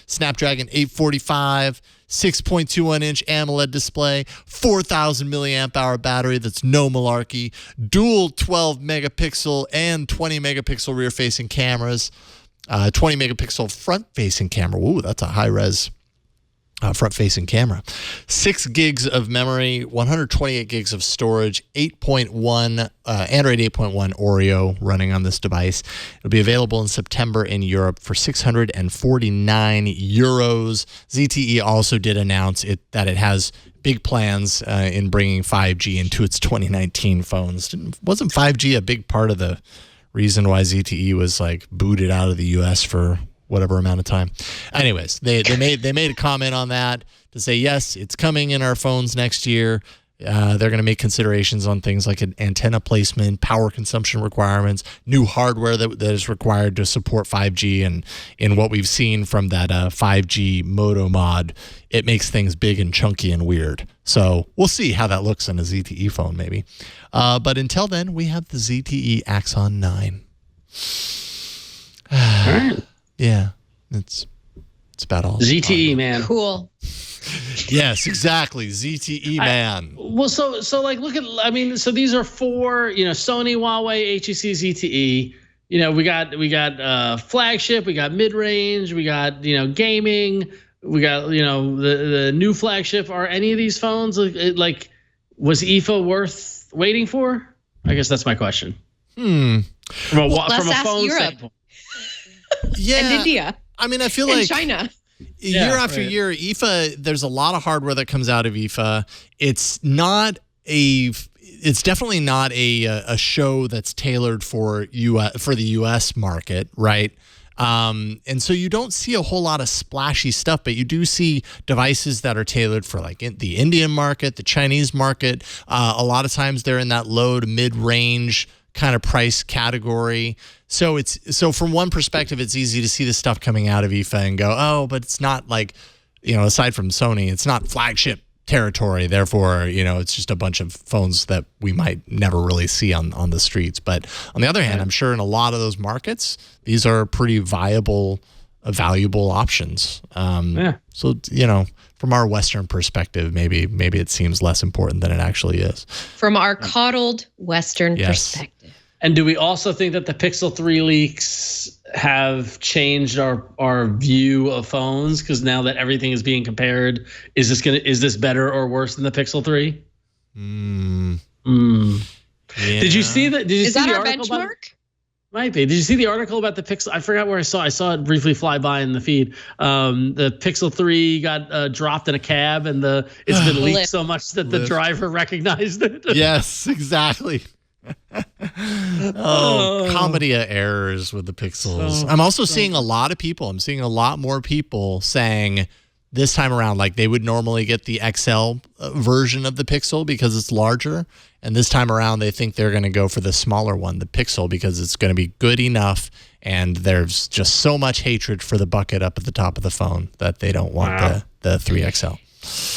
Snapdragon 845, 6.21-inch AMOLED display, 4,000 milliamp hour battery. That's no malarkey. Dual 12 megapixel and 20 megapixel rear-facing cameras. 20 megapixel front-facing camera. Ooh, that's a high-res front-facing camera. 6 gigs of memory, 128 gigs of storage, 8.1 Android 8.1 Oreo running on this device. It'll be available in September in Europe for 649 euros. ZTE also did announce that it has big plans in bringing 5G into its 2019 phones. Wasn't 5G a big part of the reason why ZTE was like booted out of the US for whatever amount of time? Anyways, they made a comment on that to say, yes, it's coming in our phones next year. They're going to make considerations on things like an antenna placement, power consumption requirements, new hardware that is required to support 5G. And in what we've seen from that 5G Moto mod, it makes things big and chunky and weird. So we'll see how that looks in a ZTE phone maybe. But until then, we have the ZTE Axon 9. Yeah, it's about all. ZTE, man. Cool. Yes, exactly. ZTE, man. So like, look at, so these are 4, Sony, Huawei, HTC, ZTE. We got flagship, we got mid-range, we got, gaming, we got, the new flagship. Are any of these phones like was IFA worth waiting for? I guess that's my question. Let's ask phone Europe. standpoint. Yeah. And India. I mean, I feel and like China. Year after year, IFA, there's a lot of hardware that comes out of IFA. It's definitely not a show that's tailored for the US market, right? And so you don't see a whole lot of splashy stuff, but you do see devices that are tailored for like the Indian market, the Chinese market. A lot of times they're in that low to mid-range kind of price category. So from one perspective, it's easy to see the stuff coming out of IFA and go, oh, but it's not like, aside from Sony, it's not flagship territory. Therefore, it's just a bunch of phones that we might never really see on the streets. But on the other hand, I'm sure in a lot of those markets, these are pretty valuable options. So, from our Western perspective, maybe it seems less important than it actually is. From our coddled Western perspective. And do we also think that the Pixel 3 leaks have changed our view of phones? Because now that everything is being compared, is this better or worse than the Pixel 3? Yeah. Did you see that? Is that our benchmark? Might be. Did you see the article about the Pixel? I forgot where I saw. I saw it briefly fly by in the feed. The Pixel 3 got dropped in a cab, and it's been leaked so much that the driver recognized it. Yes, exactly. Comedy of errors with the Pixels. I'm also seeing a lot of people. I'm seeing a lot more people saying this time around, like they would normally get the XL version of the Pixel because it's larger. And this time around, they think they're going to go for the smaller one, the Pixel, because it's going to be good enough. And there's just so much hatred for the bucket up at the top of the phone that they don't want the 3XL.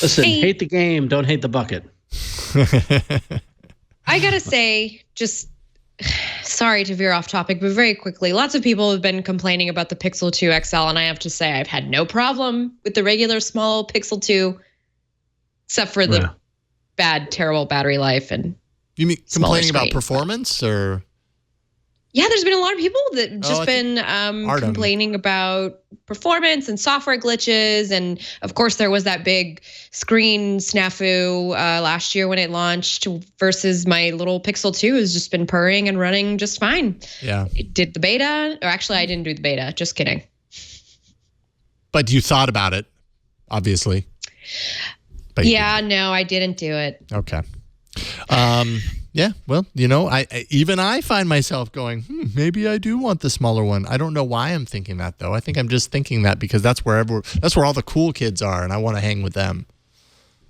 Listen, hate the game, don't hate the bucket. I gotta say, just sorry to veer off topic, but very quickly, lots of people have been complaining about the Pixel 2 XL, and I have to say I've had no problem with the regular small Pixel 2, except for the bad, terrible battery life and. You mean complaining about performance, or? Yeah, there's been a lot of people that just been complaining about performance and software glitches. And of course, there was that big screen snafu last year when it launched versus my little Pixel 2 has just been purring and running just fine. Yeah. It did the beta, or actually I didn't do the beta, just kidding. But you thought about it, obviously. But no, I didn't do it. Okay. Yeah, well, I find myself going, maybe I do want the smaller one. I don't know why I'm thinking that, though. I think I'm just thinking that because that's where all the cool kids are, and I want to hang with them.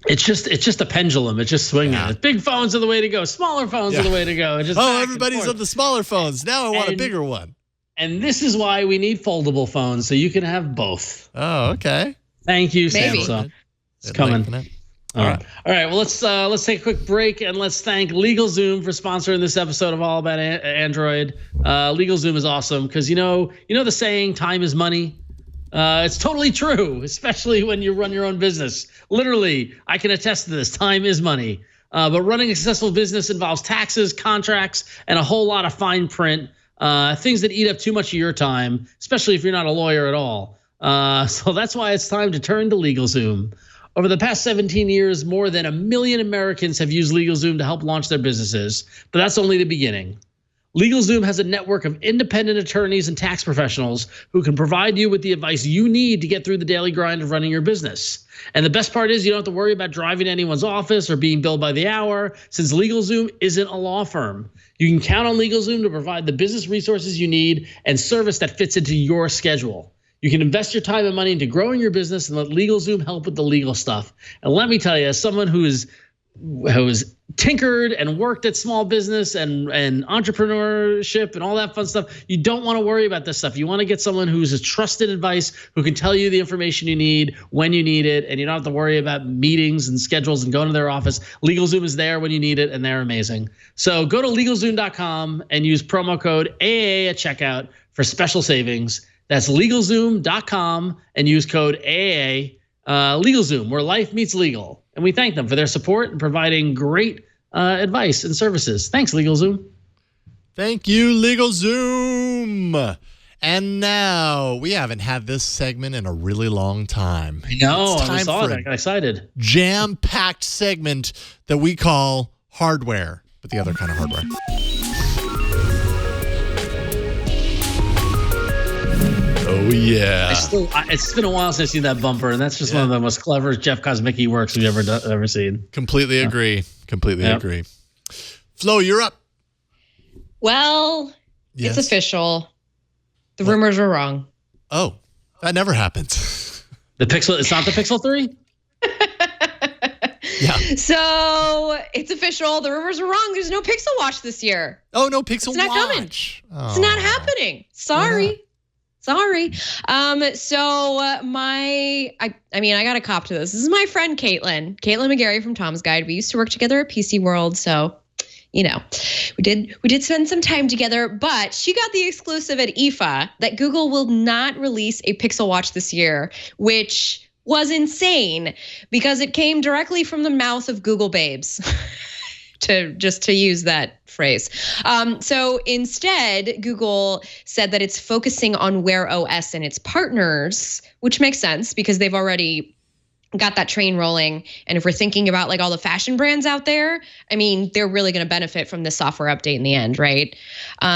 It's just a pendulum. It's just swinging. Yeah. Big phones are the way to go. Smaller phones are the way to go. Everybody's on the smaller phones. Now I want a bigger one. And this is why we need foldable phones, so you can have both. Oh, okay. Thank you, Maybe. Samsung. It's coming. All right. Well, let's take a quick break and let's thank LegalZoom for sponsoring this episode of All About Android. LegalZoom is awesome because you know the saying, time is money. It's totally true, especially when you run your own business. Literally, I can attest to this. Time is money. But running a successful business involves taxes, contracts, and a whole lot of fine print, things that eat up too much of your time, especially if you're not a lawyer at all. So that's why it's time to turn to LegalZoom. Over the past 17 years, more than 1 million Americans have used LegalZoom to help launch their businesses, but that's only the beginning. LegalZoom has a network of independent attorneys and tax professionals who can provide you with the advice you need to get through the daily grind of running your business. And the best part is you don't have to worry about driving to anyone's office or being billed by the hour, since LegalZoom isn't a law firm. You can count on LegalZoom to provide the business resources you need and service that fits into your schedule. You can invest your time and money into growing your business and let LegalZoom help with the legal stuff. And let me tell you, as someone who has tinkered and worked at small business and entrepreneurship and all that fun stuff, you don't want to worry about this stuff. You want to get someone who's a trusted advice, who can tell you the information you need when you need it, and you don't have to worry about meetings and schedules and going to their office. LegalZoom is there when you need it, and they're amazing. So go to LegalZoom.com and use promo code AAA at checkout for special savings. That's LegalZoom.com and use code AAA. LegalZoom, where life meets legal. And we thank them for their support and providing great advice and services. Thanks, LegalZoom. Thank you, LegalZoom. And now, we haven't had this segment in a really long time. I know. It's time I saw for it. I got excited. Jam-packed segment that we call hardware, but the other kind of hardware. Oh, yeah. It's been a while since I've seen that bumper, and that's just one of the most clever Jeff Kosmicki works we've ever seen. Completely agree. Completely agree. Flo, you're up. Well, Yes. it's official. The rumors are wrong. Oh, that never happens. The Pixel, it's not the Pixel 3? Yeah. So it's official. The rumors are wrong. There's no Pixel Watch this year. Oh, no Pixel Watch. It's not coming. Oh. It's not happening. Sorry. I got to cop to this. This is my friend Caitlin McGarry from Tom's Guide. We used to work together at PC World, so we did spend some time together. But she got the exclusive at IFA that Google will not release a Pixel Watch this year, which was insane because it came directly from the mouth of Google babes. to use that phrase. So instead, Google said that it's focusing on Wear OS and its partners, which makes sense because they've already got that train rolling. And if we're thinking about like all the fashion brands out there, I mean, they're really going to benefit from this software update in the end, right?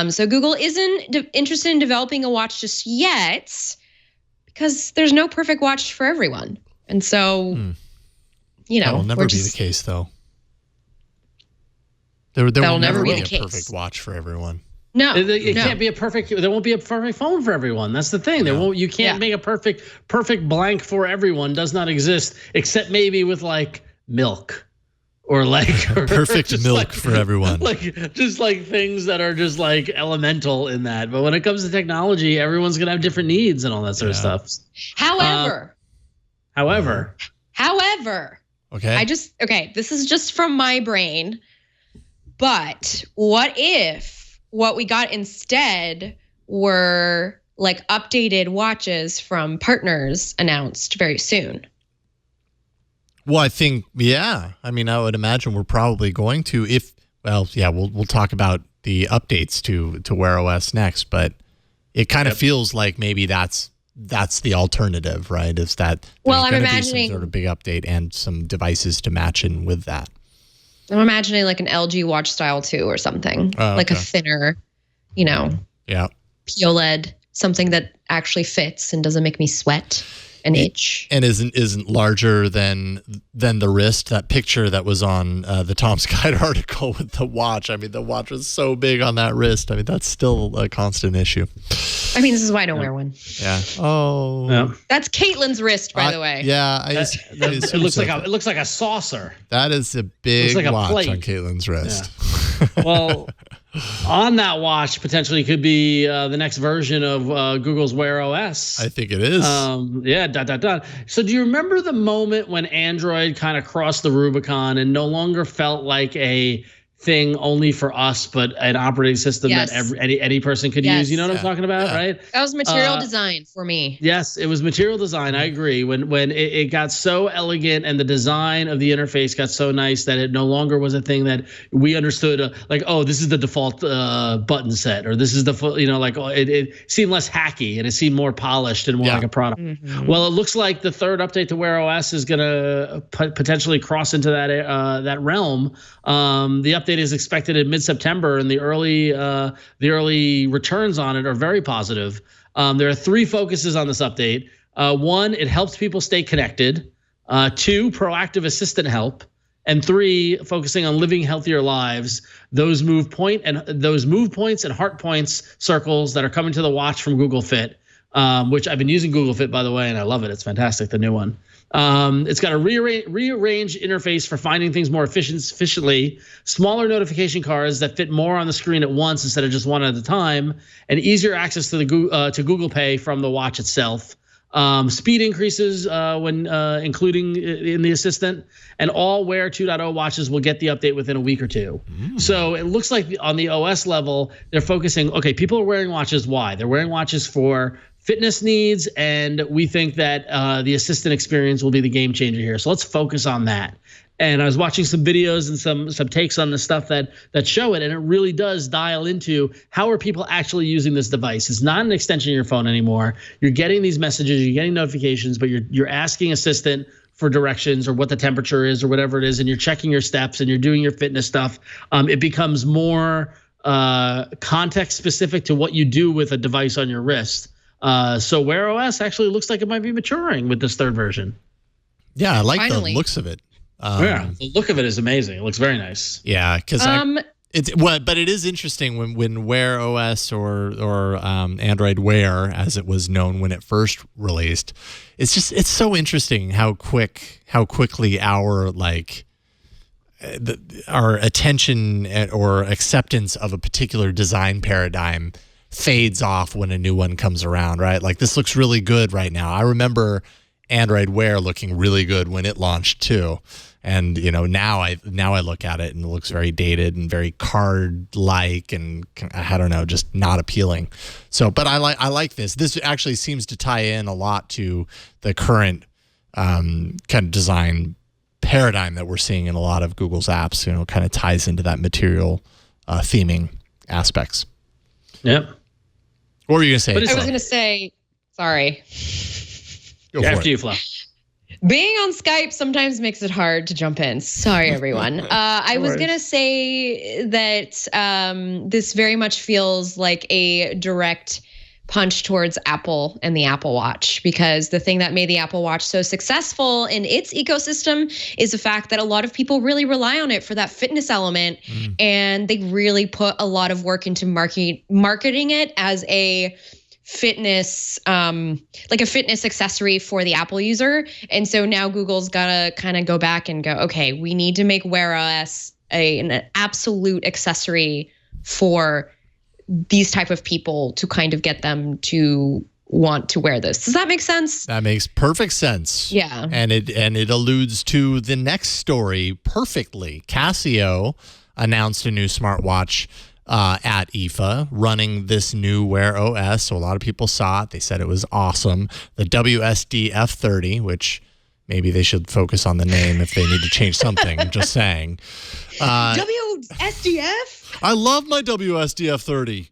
So Google isn't interested in developing a watch just yet because there's no perfect watch for everyone. And so, that will never be the case, though. There will never be a perfect watch for everyone. No, it can't be a perfect. There won't be a perfect phone for everyone. That's the thing. You can't make a perfect blank for everyone. Does not exist except maybe with like milk, or perfect milk for everyone. Just like things that are just like elemental in that. But when it comes to technology, everyone's gonna have different needs and all that sort of stuff. However. Okay. This is just from my brain. But what if what we got instead were like updated watches from partners announced very soon? Well, I think, I would imagine we're probably going to we'll talk about the updates to Wear OS next, but it kind of feels like maybe that's the alternative, right? Is that there's going to be some sort of big update and some devices to match in with that. I'm imagining like an LG watch style 2 or something, like a thinner, POLED, something that actually fits and doesn't make me sweat and itch. And isn't larger than the wrist. That picture that was on the Tom's Guide article with the watch. I mean, the watch was so big on that wrist. I mean, that's still a constant issue. I mean, this is why I don't wear one. Yeah. Oh. Yeah. That's Caitlin's wrist, by the way. Yeah. It looks like a saucer. That is a big watch on Caitlin's wrist. Yeah. Well, on that watch potentially could be the next version of Google's Wear OS. I think it is. So do you remember the moment when Android kind of crossed the Rubicon and no longer felt like a thing only for us, but an operating system that any person could use? You know what I'm talking about, right? That was material design for me. Yes, it was material design. I agree. When it got so elegant and the design of the interface got so nice that it no longer was a thing that we understood, this is the default button set, or this is the it seemed less hacky and it seemed more polished and more like a product. Mm-hmm. Well, it looks like the third update to Wear OS is going to potentially cross into that realm. The update update is expected in mid-September, and the early returns on it are very positive. There are 3 focuses on this update. 1, it helps people stay connected. 2, proactive assistant help. And 3, focusing on living healthier lives. Those move points and heart points circles that are coming to the watch from Google Fit, which I've been using Google Fit, by the way, and I love it. It's fantastic, the new one. It's got a rearrange interface for finding things more efficiently, smaller notification cards that fit more on the screen at once instead of just one at a time, and easier access to the Google Pay from the watch itself. Speed increases when including in the assistant, and all Wear 2.0 watches will get the update within a week or 2. So it looks like on the OS level, they're focusing, okay, people are wearing watches. Why? They're wearing watches for fitness needs, and we think that the assistant experience will be the game changer here. So let's focus on that. And I was watching some videos and some takes on the stuff that show it, and it really does dial into how are people actually using this device. It's not an extension of your phone anymore. You're getting these messages, you're getting notifications, but you're asking Assistant for directions or what the temperature is or whatever it is, and you're checking your steps and you're doing your fitness stuff. It becomes more context specific to what you do with a device on your wrist. So Wear OS actually looks like it might be maturing with this 3rd version. Yeah, I like Finally. the looks of it. Yeah, the look of it is amazing. It looks very nice. Yeah, because but it is interesting when Wear OS or Android Wear, as it was known when it first released, it's so interesting how quickly our our attention or acceptance of a particular design paradigm fades off when a new one comes around, right? Like, this looks really good right now. I remember Android Wear looking really good when it launched too. And now I look at it and it looks very dated and very card-like, and I don't know, just not appealing. So, but I like this. This actually seems to tie in a lot to the current kind of design paradigm that we're seeing in a lot of Google's apps. Kind of ties into that material theming aspects. Yep. What were you gonna say? I was gonna say, sorry. Go for After it. you, Flo. Being on Skype sometimes makes it hard to jump in. Sorry, everyone. I was going to say that this very much feels like a direct punch towards Apple and the Apple Watch, because the thing that made the Apple Watch so successful in its ecosystem is the fact that a lot of people really rely on it for that fitness element. And they really put a lot of work into marketing it as a fitness, like a fitness accessory for the Apple user. And so now Google's got to kind of go back and go, okay, we need to make Wear OS an absolute accessory for these type of people to kind of get them to want to wear this. Does that make sense? That makes perfect sense. Yeah. And it alludes to the next story perfectly. Casio announced a new smartwatch at IFA running this new Wear OS. So a lot of people saw it. They said it was awesome. The WSD F30, which maybe they should focus on the name if they need to change something. I'm just saying. WSDF? I love my WSD F30.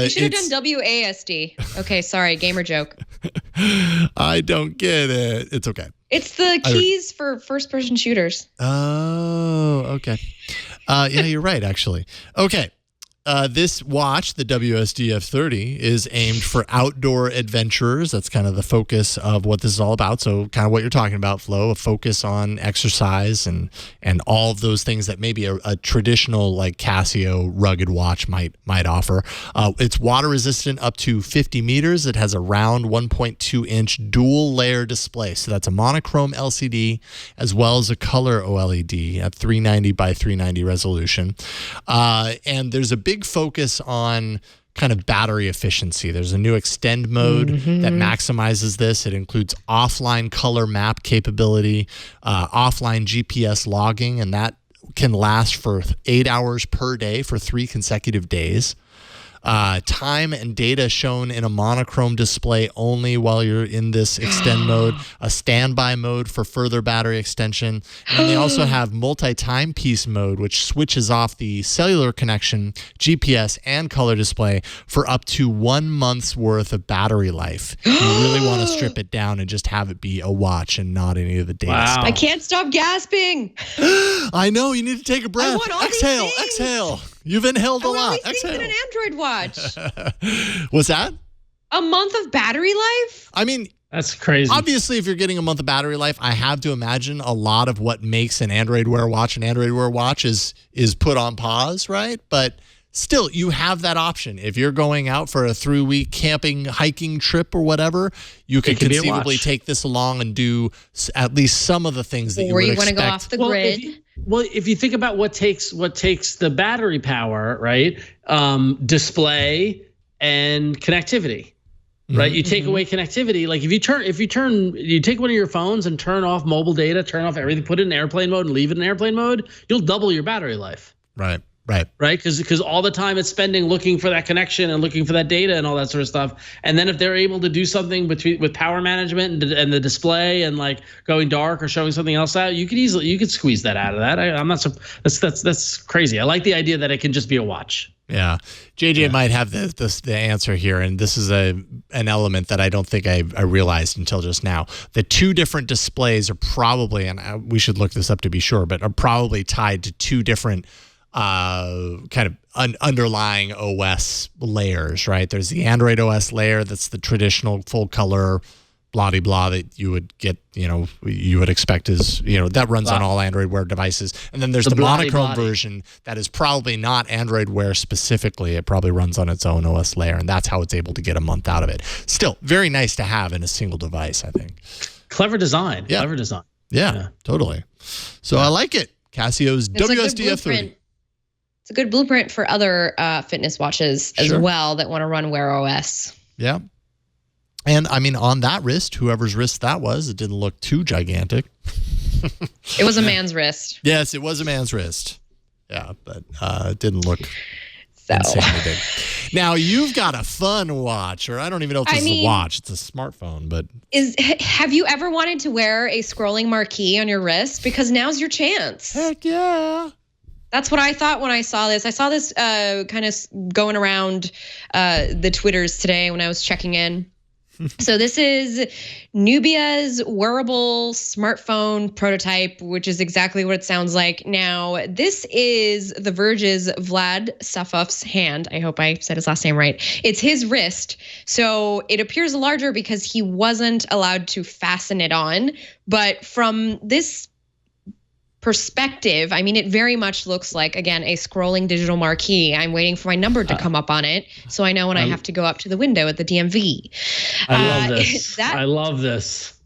You should have done WASD. Okay, sorry, gamer joke. I don't get it. It's okay. It's the keys for first-person shooters. Oh, okay. Yeah, you're right, actually. Okay. This watch, the WSD F30, is aimed for outdoor adventurers. That's kind of the focus of what this is all about. So kind of what you're talking about, Flo, a focus on exercise and all of those things that maybe a traditional like Casio rugged watch might offer. It's water resistant up to 50 meters. It has a round 1.2-inch dual layer display. So that's a monochrome LCD as well as a color OLED at 390 by 390 resolution. And there's a big focus on kind of battery efficiency. There's a new extend mode that maximizes this. It includes offline color map capability, offline GPS logging, and that can last for 8 hours per day for 3 consecutive days. Time and data shown in a monochrome display only while you're in this extend mode. A standby mode for further battery extension. And then they also have multi-timepiece mode, which switches off the cellular connection, GPS, and color display for up to 1 month's worth of battery life. You really want to strip it down and just have it be a watch and not any of the data stuff. I can't stop gasping. I know, you need to take a breath. I want all exhale, these things. exhale. You've inhaled a lot. Things in an Android watch. What's that? A month of battery life? I mean, that's crazy. Obviously, if you're getting a month of battery life, I have to imagine a lot of what makes an Android Wear watch an Android Wear watch is put on pause, right? But still, you have that option. If you're going out for a 3-week camping, hiking trip or whatever, you could conceivably take this along and do at least some of the things that you would expect. Or you want to go off the grid. If you think about what takes the battery power, right? Display and connectivity. Right, you take away connectivity. Like if you take one of your phones and turn off mobile data, turn off everything, put it in airplane mode, and leave it in airplane mode, you'll double your battery life. Right. Because all the time it's spending looking for that connection and looking for that data and all that sort of stuff. And then if they're able to do something with power management and the display and like going dark or showing something else out, you could squeeze that out of that. I'm not so that's crazy. I like the idea that it can just be a watch. Yeah, JJ might have the answer here, and this is an element that I don't think I realized until just now. The two different displays are probably, and we should look this up to be sure, but are probably tied to two different kind of underlying OS layers, right? There's the Android OS layer that's the traditional full color blah-de-blah that you would get, you would expect is, that runs on all Android Wear devices. And then there's the monochrome version that is probably not Android Wear specifically. It probably runs on its own OS layer, and that's how it's able to get a month out of it. Still, very nice to have in a single device, I think. Clever design. Yeah. Clever design. Yeah, totally. So I like it. Casio's WSDF 30. It's a good blueprint for other fitness watches as well that want to run Wear OS. Yeah. And I mean, on that wrist, whoever's wrist that was, it didn't look too gigantic. It was a man's wrist. Yes, it was a man's wrist. Yeah, but it didn't look insanely big. Now, you've got a fun watch, or I don't even know if this is a watch. It's a smartphone, but... Have you ever wanted to wear a scrolling marquee on your wrist? Because now's your chance. Heck yeah. That's what I thought when I saw this. I saw this kind of going around the Twitters today when I was checking in. So this is Nubia's wearable smartphone prototype, which is exactly what it sounds like. Now, this is The Verge's Vlad Safov's hand. I hope I said his last name right. It's his wrist. So it appears larger because he wasn't allowed to fasten it on. But from this perspective, I mean, it very much looks like, again, a scrolling digital marquee. I'm waiting for my number to come up on it so I know when I have to go up to the window at the DMV. I love this. I love this.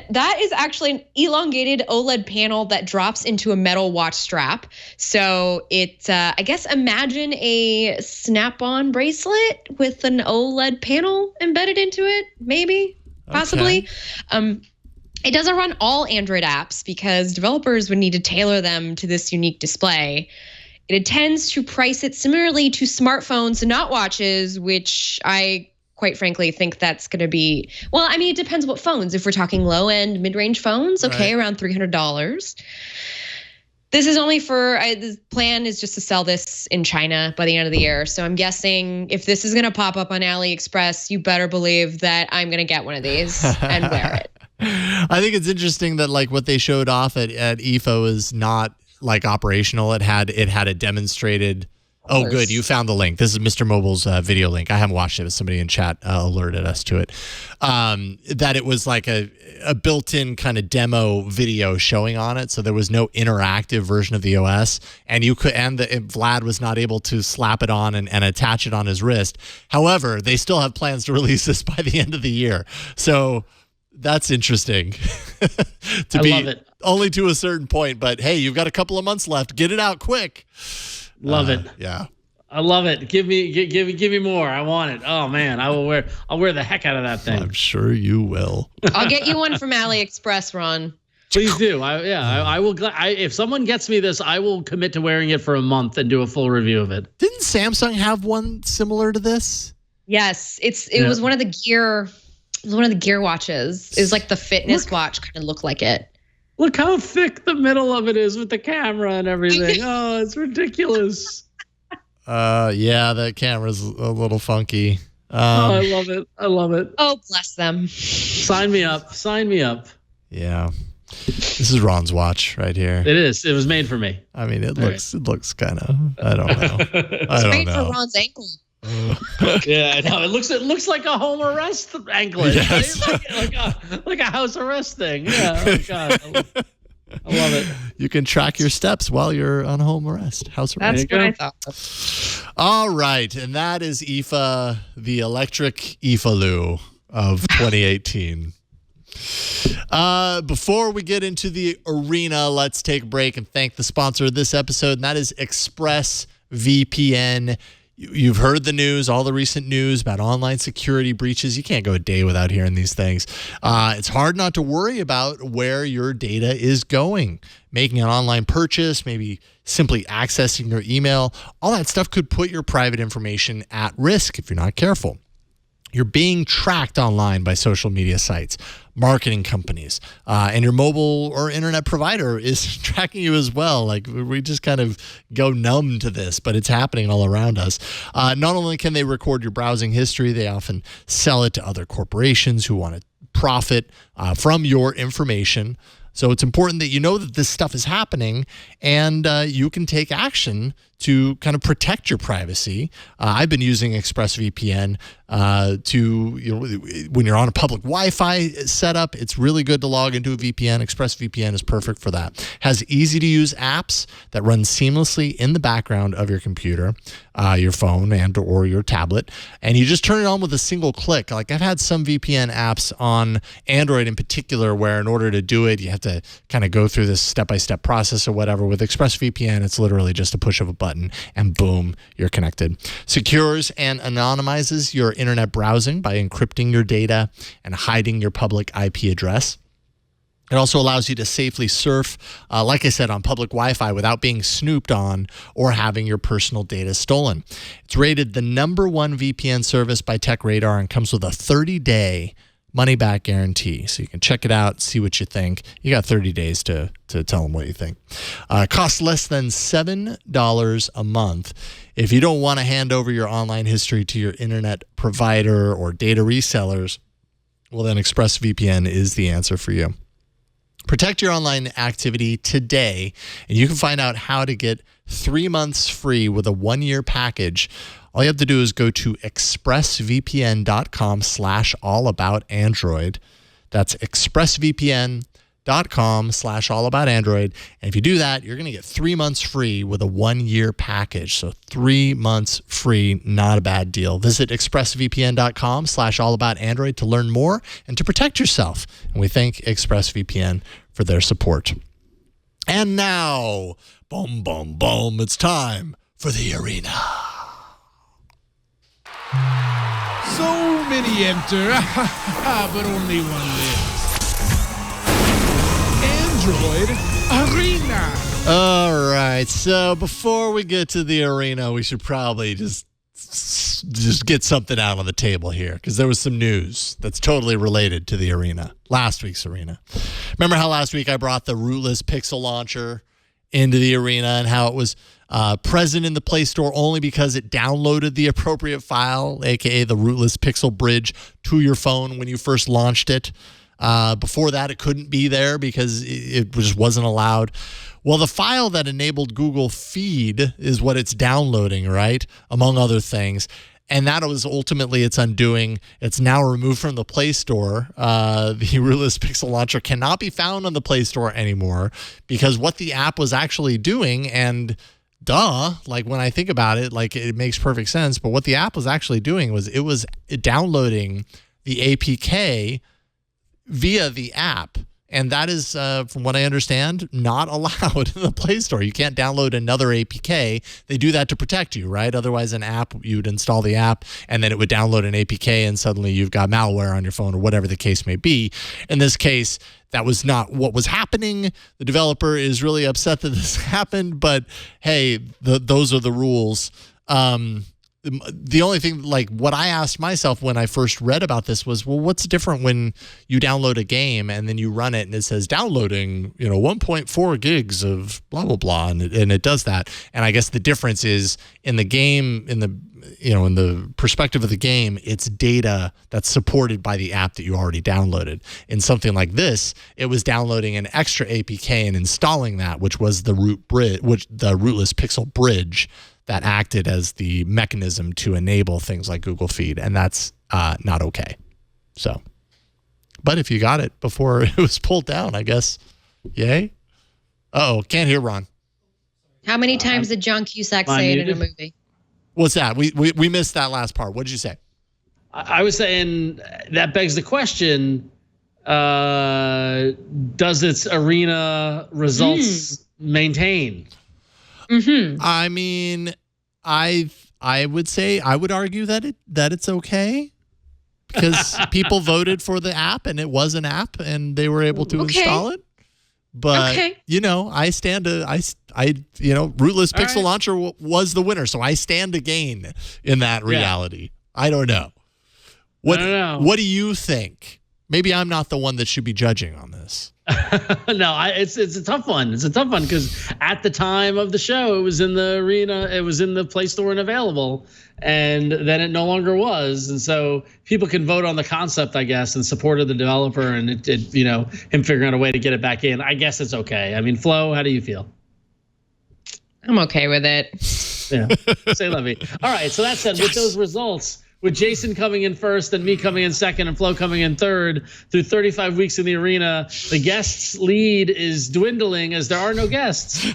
That is actually an elongated OLED panel that drops into a metal watch strap. So it, I guess, imagine a snap-on bracelet with an OLED panel embedded into it, maybe, possibly. Okay. It doesn't run all Android apps because developers would need to tailor them to this unique display. It intends to price it similarly to smartphones and not watches, which I quite frankly think that's going to be, well, I mean, it depends what phones. If we're talking low-end, mid-range phones, okay, right, around $300. This is only for, the plan is just to sell this in China by the end of the year. So I'm guessing if this is going to pop up on AliExpress, you better believe that I'm going to get one of these and wear it. I think it's interesting that like what they showed off at IFA is not like operational. It had a demonstrated. Oh, good. You found the link. This is Mr. Mobile's video link. I haven't watched it, but somebody in chat alerted us to it. That it was like a built-in kind of demo video showing on it. So there was no interactive version of the OS, and Vlad was not able to slap it on and attach it on his wrist. However, they still have plans to release this by the end of the year. So that's interesting. I love it. Only to a certain point, but hey, you've got a couple of months left. Get it out quick. Love it. Yeah. I love it. Give me more. I want it. Oh man, I'll wear the heck out of that thing. I'm sure you will. I'll get you one from AliExpress, Ron. Please do. I will. If someone gets me this, I will commit to wearing it for a month and do a full review of it. Didn't Samsung have one similar to this? Yes, it was one of the gear. It was one of the gear watches. It was like the fitness watch, kind of looked like it. Look how thick the middle of it is with the camera and everything. Oh, it's ridiculous. Yeah, that camera's a little funky. I love it. I love it. Oh, bless them. Sign me up. Sign me up. Yeah. This is Ron's watch right here. It is. It was made for me. I mean, it looks kind of, I don't know. It's made for Ron's ankle. Yeah, I know. It looks like a home arrest anklet. Yes. like a house arrest thing. Yeah. Oh God. I love it. You can track your steps while you're on home arrest. House arrest. That's what I thought. All right, and that is IFA, the electric IFA-loo of 2018. Before we get into the arena, let's take a break and thank the sponsor of this episode, and that is ExpressVPN. You've heard the news, all the recent news about online security breaches. You can't go a day without hearing these things. It's hard not to worry about where your data is going. Making an online purchase, maybe simply accessing your email, all that stuff could put your private information at risk if you're not careful. You're being tracked online by social media sites, marketing companies, and your mobile or internet provider is tracking you as well. Like, we just kind of go numb to this, but it's happening all around us. Not only can they record your browsing history, they often sell it to other corporations who want to profit from your information. So it's important that you know that this stuff is happening and you can take action to kind of protect your privacy. I've been using ExpressVPN when you're on a public Wi-Fi setup, it's really good to log into a VPN. ExpressVPN is perfect for that. Has easy to use apps that run seamlessly in the background of your computer, your phone and or your tablet, and you just turn it on with a single click. Like, I've had some VPN apps on Android in particular where in order to do it, you have to kind of go through this step-by-step process or whatever. With ExpressVPN, it's literally just a push of a button and boom, you're connected. Secures and anonymizes your internet browsing by encrypting your data and hiding your public IP address. It also allows you to safely surf, like I said, on public Wi-Fi without being snooped on or having your personal data stolen. It's rated the #1 VPN service by TechRadar and comes with a 30-day money-back guarantee. So you can check it out, see what you think. You got 30 days to tell them what you think. It costs less than $7 a month. If you don't want to hand over your online history to your internet provider or data resellers, well, then ExpressVPN is the answer for you. Protect your online activity today, and you can find out how to get 3 months free with a 1-year package. All you have to do is go to expressvpn.com/allaboutandroid. That's expressvpn.com/allaboutandroid. And if you do that, you're going to get 3 months free with a 1-year package. So 3 months free, not a bad deal. Visit expressvpn.com/allaboutandroid to learn more and to protect yourself. And we thank ExpressVPN for their support. And now, boom, boom, boom, it's time for the arena. So many enter, but only one lives. Android Arena. All right. So before we get to the arena, we should probably just get something out on the table here, because there was some news that's totally related to the arena, last week's arena. Remember how last week I brought the rootless Pixel launcher into the arena and how it was present in the Play Store only because it downloaded the appropriate file, aka the rootless Pixel bridge, to your phone when you first launched it. Before that, it couldn't be there because it just wasn't allowed. Well, the file that enabled Google Feed is what it's downloading, right? Among other things. And that was ultimately its undoing. It's now removed from the Play Store. The rootless Pixel launcher cannot be found on the Play Store anymore because what the app was actually doing, and like when I think about it, like it makes perfect sense. But what the app was actually doing was it was downloading the APK via the app And that is, from what I understand, not allowed in the Play Store. You can't download another APK. They do that to protect you, right? Otherwise, an app, you'd install the app, and then it would download an APK, and suddenly you've got malware on your phone or whatever the case may be. In this case, that was not what was happening. The developer is really upset that this happened, but hey, those are the rules. The only thing, like what I asked myself when I first read about this was, well, what's different when you download a game and then you run it and it says downloading, 1.4 gigs of blah, blah, blah. And it does that. And I guess the difference is in the game, in the perspective of the game, it's data that's supported by the app that you already downloaded. In something like this, it was downloading an extra APK and installing that, which was the rootless pixel bridge that acted as the mechanism to enable things like Google Feed, and that's not okay. So, but if you got it before it was pulled down, I guess, yay. Uh-oh, can't hear Ron. How many times did John Cusack say it in a movie? What's that? We missed that last part. What did you say? I was saying that begs the question, does its arena results maintain? Mm-hmm. I mean, I would argue that it's okay because people voted for the app and it was an app and they were able to install it. But I stand rootless pixel launcher was the winner, so I stand to gain in that reality. I don't know. What do you think? Maybe I'm not the one that should be judging on this. No, it's a tough one. It's a tough one because at the time of the show, it was in the arena, it was in the Play Store and available, and then it no longer was. And so people can vote on the concept, I guess, and supported the developer and him figuring out a way to get it back in. I guess it's okay. I mean, Flo, how do you feel? I'm okay with it. Yeah, say Levy. All right. So that said, with those results, with Jason coming in first and me coming in second and Flo coming in third through 35 weeks in the arena, the guests' lead is dwindling as there are no guests.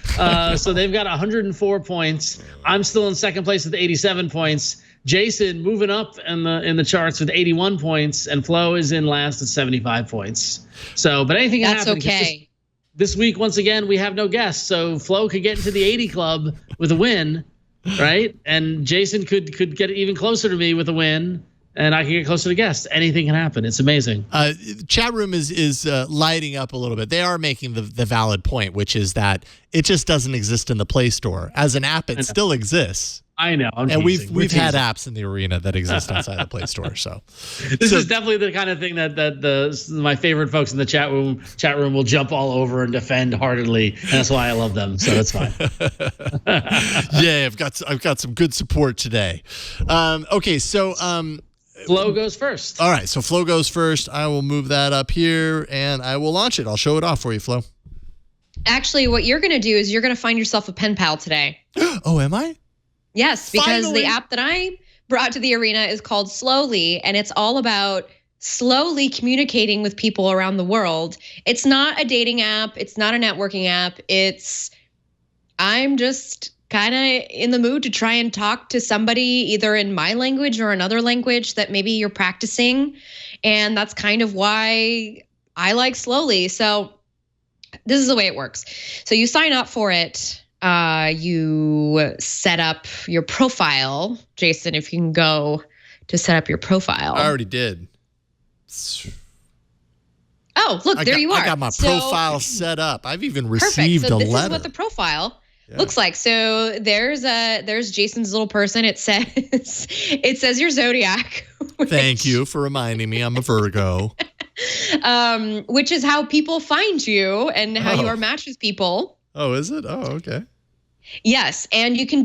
So they've got 104 points. I'm still in second place with 87 points. Jason moving up in the charts with 81 points, and Flo is in last at 75 points. So, but anything can happen. That's okay. This week, once again, we have no guests, so Flo could get into the 80 club with a win. Right, and Jason could get even closer to me with a win, and I can get closer to guests. Anything can happen. It's amazing. Chat room is lighting up a little bit. They are making the valid point, which is that it just doesn't exist in the Play Store. As an app, it still exists. I know. And we've had apps in the arena that exist outside the Play Store. So this is definitely the kind of thing that my favorite folks in the chat room will jump all over and defend heartedly, and that's why I love them. So that's fine. Yeah, I've got some good support today. Okay, so Flo goes first. All right, so Flo goes first. I will move that up here and I will launch it. I'll show it off for you, Flo. Actually, what you're going to do is you're going to find yourself a pen pal today. Oh, am I? Yes, because the app that I brought to the arena is called Slowly, and it's all about slowly communicating with people around the world. It's not a dating app. It's not a networking app. I'm just kind of in the mood to try and talk to somebody either in my language or another language that maybe you're practicing. And that's kind of why I like Slowly. So this is the way it works. So you sign up for it. You set up your profile. Jason, if you can go to set up your profile. I already did. Oh, look, there you are. I got my profile set up. I've even received so a this letter. Is what the profile looks like. So there's Jason's little person. It says your zodiac. Thank you for reminding me. I'm a Virgo. Which is how people find you and how you are matched with people. Oh, is it? Oh, okay. Yes, and you can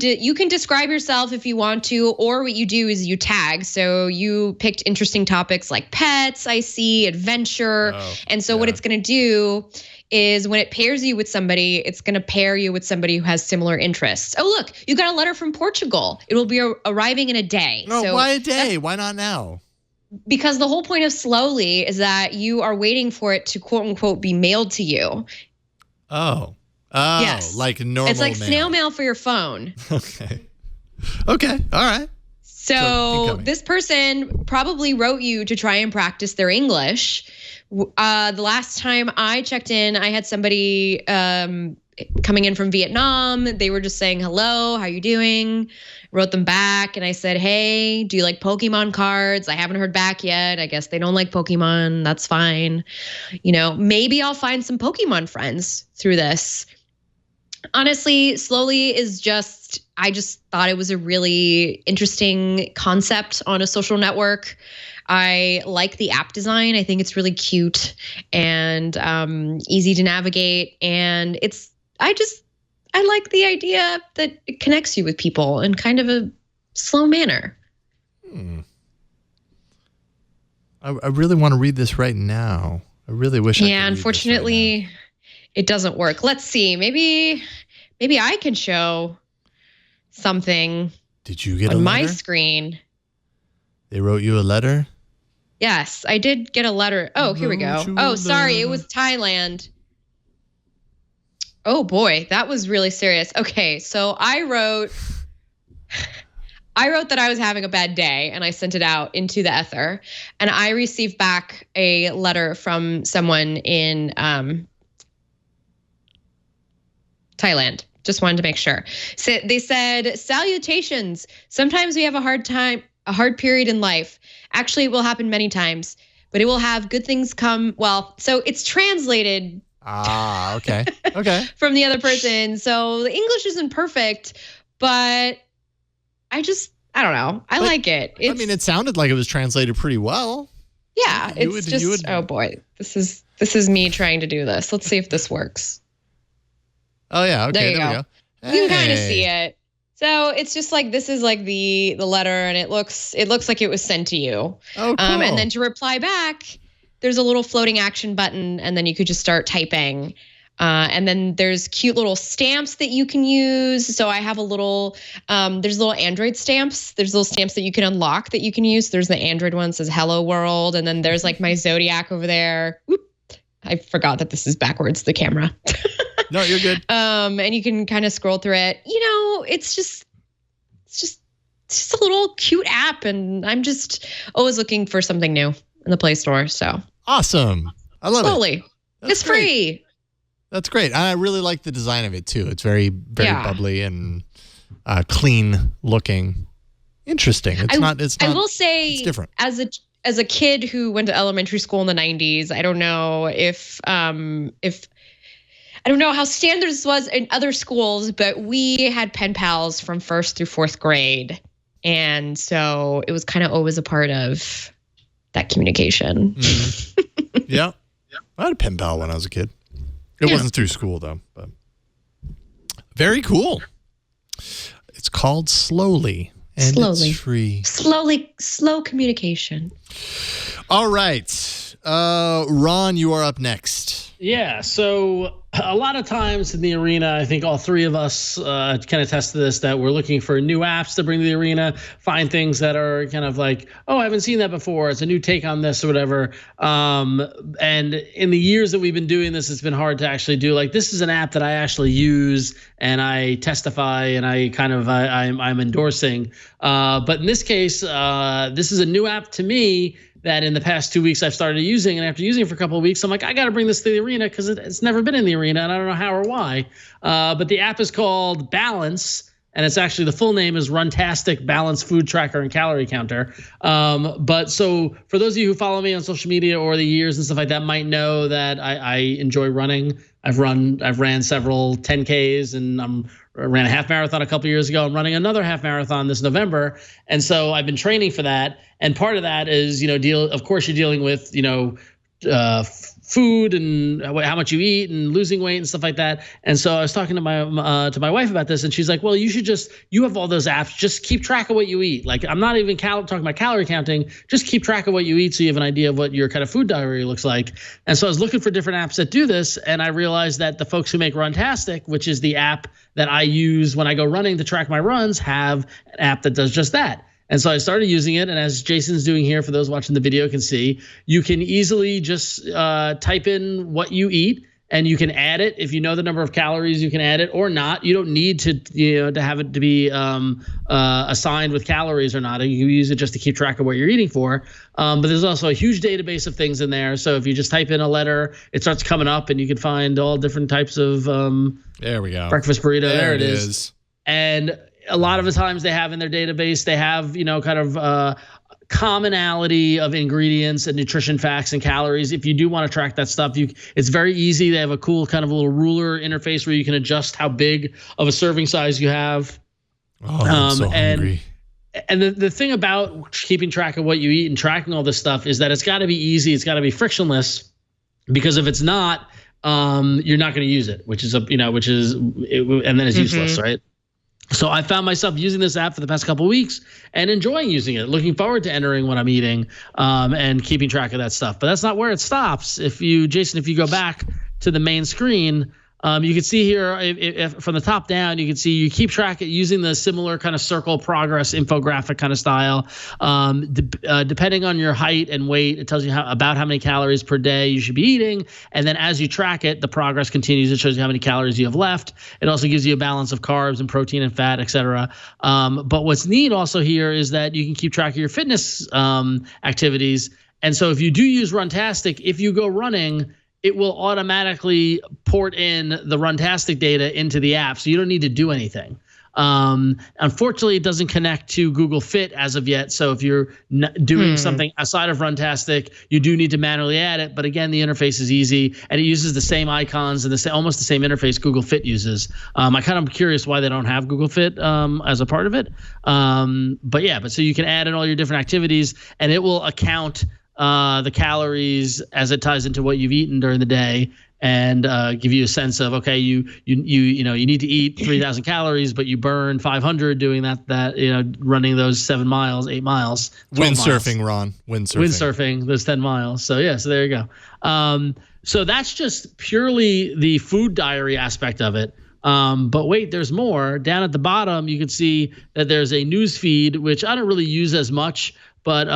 describe yourself if you want to, or what you do is you tag. So you picked interesting topics like pets, I see, adventure. And so what it's going to do is when it pairs you with somebody, it's going to pair you with somebody who has similar interests. Oh, look, you got a letter from Portugal. It will be arriving in a day. No, so why a day? Why not now? Because the whole point of Slowly is that you are waiting for it to quote unquote be mailed to you. Oh, like normal It's like mail. snail mail for your phone. Okay. All right. So this person probably wrote you to try and practice their English. The last time I checked in, I had somebody coming in from Vietnam. They were just saying, hello, how you doing? Wrote them back and I said, hey, do you like Pokemon cards? I haven't heard back yet. I guess they don't like Pokemon. That's fine. Maybe I'll find some Pokemon friends through this. Honestly, Slowly is I just thought it was a really interesting concept on a social network. I like the app design. I think it's really cute and easy to navigate. And I like the idea that it connects you with people in kind of a slow manner. I really want to read this right now. I really wish I could. Yeah, unfortunately, it doesn't work. Let's see. Maybe I can show something. Did you get on a letter? My screen? They wrote you a letter? Yes, I did get a letter. Oh, here we go. Oh, sorry. It was Thailand. Oh boy, that was really serious. Okay, so I wrote that I was having a bad day and I sent it out into the ether, and I received back a letter from someone in Thailand. Just wanted to make sure. So they said, salutations. Sometimes we have a hard period in life. Actually, it will happen many times, but it will have good things come. Well, so it's translated. Okay. Okay. From the other person. So the English isn't perfect, but I don't know. I like it. It sounded like it was translated pretty well. Yeah. Oh boy. This is me trying to do this. Let's see if this works. Oh yeah. Okay. There we go. Hey. You can kind of see it. So it's just like, this is like the letter, and it looks like it was sent to you. Oh, cool. And then to reply back, there's a little floating action button, and then you could just start typing. And then there's cute little stamps that you can use. So I have there's little Android stamps. There's little stamps that you can unlock that you can use. There's the Android one that says Hello World. And then there's like my Zodiac over there. Whoop. I forgot that this is backwards, the camera. No, you're good. And you can kind of scroll through it. It's just a little cute app. And I'm just always looking for something new in the Play Store. So awesome. I love it. It's great. Free. That's great. I really like the design of it too. It's very, very bubbly and clean looking. Interesting. It's not. I will say, it's different. As a kid who went to elementary school in the 90s, I don't know if I don't know how standard this was in other schools, but we had pen pals from 1st through 4th grade. And so it was kind of always a part of that communication. Mm-hmm. Yeah. I had a pen pal when I was a kid. It wasn't through school though, but very cool. It's called Slowly. And it's free. Slow communication. All right. Ron, you are up next. Yeah, so a lot of times in the arena, I think all three of us can attest to this, that we're looking for new apps to bring to the arena, find things that are kind of like, oh, I haven't seen that before. It's a new take on this or whatever. And in the years that we've been doing this, it's been hard to actually do, like, this is an app that I actually use and I testify and I kind of, I'm endorsing. But in this case, this is a new app to me that in the past 2 weeks I've started using, and after using it for a couple of weeks, I'm like, I got to bring this to the arena because it's never been in the arena, and I don't know how or why. But the app is called Balance, and it's actually, the full name is Runtastic Balance Food Tracker and Calorie Counter. But so for those of you who follow me on social media over the years and stuff like that might know that I enjoy running. I've ran several 10Ks, and I ran a half marathon a couple years ago. I'm running another half marathon this November. And so I've been training for that. And part of that is, of course you're dealing with, food and how much you eat and losing weight and stuff like that. And so I was talking to my wife about this, and she's like, well, you have all those apps, just keep track of what you eat. Like, I'm not even talking about calorie counting, just keep track of what you eat so you have an idea of what your kind of food diary looks like. And so I was looking for different apps that do this, and I realized that the folks who make Runtastic, which is the app that I use when I go running to track my runs, have an app that does just that. And so I started using it, and as Jason's doing here, for those watching the video can see, you can easily just type in what you eat, and you can add it if you know the number of calories. You can add it or not. You don't need to have it to be assigned with calories or not. You use it just to keep track of what you're eating for. But there's also a huge database of things in there. So if you just type in a letter, it starts coming up, and you can find all different types of there we go, breakfast burrito. There it is. And a lot of the times they have in their database, they have kind of commonality of ingredients and nutrition facts and calories. If you do want to track that stuff, it's very easy. They have a cool kind of a little ruler interface where you can adjust how big of a serving size you have. Oh, I'm so hungry. And the thing about keeping track of what you eat and tracking all this stuff is that it's got to be easy. It's got to be frictionless, because if it's not, you're not going to use it, and then it's useless, right? So I found myself using this app for the past couple of weeks and enjoying using it, looking forward to entering what I'm eating, and keeping track of that stuff. But that's not where it stops. If you go back to the main screen, you can see here if from the top down, you can see you keep track of using the similar kind of circle progress infographic kind of style. Depending on your height and weight, it tells you about how many calories per day you should be eating. And then as you track it, the progress continues. It shows you how many calories you have left. It also gives you a balance of carbs and protein and fat, etc. But what's neat also here is that you can keep track of your fitness activities. And so if you do use Runtastic, if you go running, it will automatically port in the Runtastic data into the app, so you don't need to do anything. Unfortunately, it doesn't connect to Google Fit as of yet. So if you're doing something outside of Runtastic, you do need to manually add it. But again, the interface is easy, and it uses the same icons and almost the same interface Google Fit uses. I kind of curious why they don't have Google Fit as a part of it. But so you can add in all your different activities, and it will account the calories as it ties into what you've eaten during the day, and give you a sense of, okay, you need to eat 3,000 calories, but you burn 500 doing that running those 7 miles, 8 miles, windsurfing, Ron, windsurfing those 10 miles. So there you go. So that's just purely the food diary aspect of it. But wait, there's more. Down at the bottom, you can see that there's a news feed, which I don't really use as much, but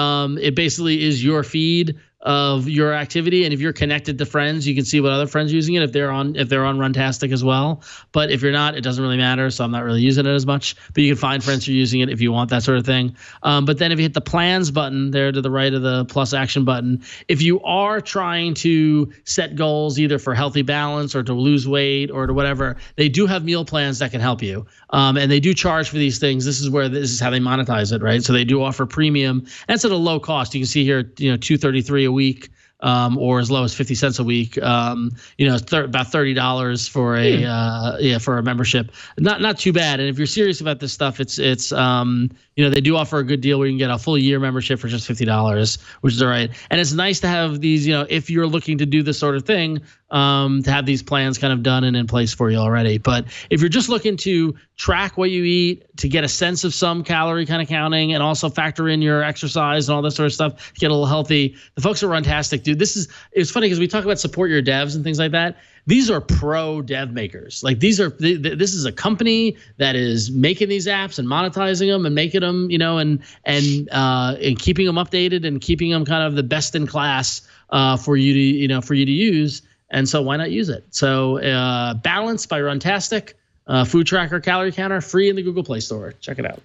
it basically is your feed of your activity, and if you're connected to friends, you can see what other friends are using it if they're on Runtastic as well. But if you're not, it doesn't really matter, so I'm not really using it as much. But you can find friends who are using it if you want that sort of thing. But then if you hit the plans button there to the right of the plus action button, if you are trying to set goals either for healthy balance or to lose weight or to whatever, they do have meal plans that can help you. And they do charge for these things. This is how they monetize it, right? So they do offer premium. That's at a low cost. You can see here, $233 a week, or as low as 50 cents a week. About $30 for a membership. Not too bad. And if you're serious about this stuff, it's they do offer a good deal where you can get a full year membership for just $50, which is all right. And it's nice to have these, if you're looking to do this sort of thing, to have these plans kind of done and in place for you already. But if you're just looking to track what you eat, to get a sense of some calorie kind of counting, and also factor in your exercise and all this sort of stuff, get a little healthy, the folks at Runtastic, dude, it's funny because we talk about support your devs and things like that. These are pro dev makers. Like this is a company that is making these apps and monetizing them and making them, and keeping them updated and keeping them kind of the best in class for you to use. And so why not use it? So Balance by Runtastic, food tracker, calorie counter, free in the Google Play Store. Check it out.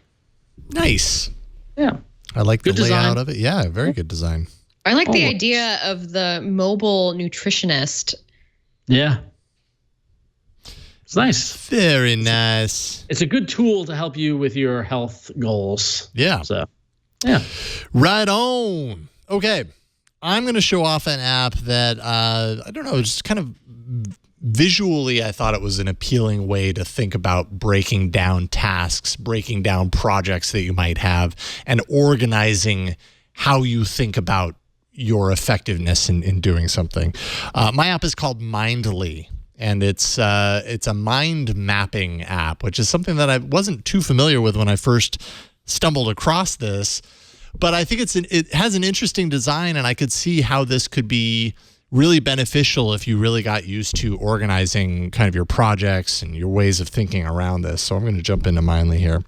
Nice. Yeah. I like the design. layout of it. Yeah, very good design. I like the idea of the mobile nutritionist. Yeah. It's nice. Very nice. It's a good tool to help you with your health goals. Yeah. So, yeah. Right on. Okay. I'm going to show off an app that, I don't know, just kind of visually, I thought it was an appealing way to think about breaking down tasks, breaking down projects that you might have, and organizing how you think about your effectiveness in doing something. My app is called Mindly, and it's a mind mapping app, which is something that I wasn't too familiar with when I first stumbled across this. But I think it has an interesting design, and I could see how this could be really beneficial if you really got used to organizing kind of your projects and your ways of thinking around this. So I'm going to jump into Mindly here.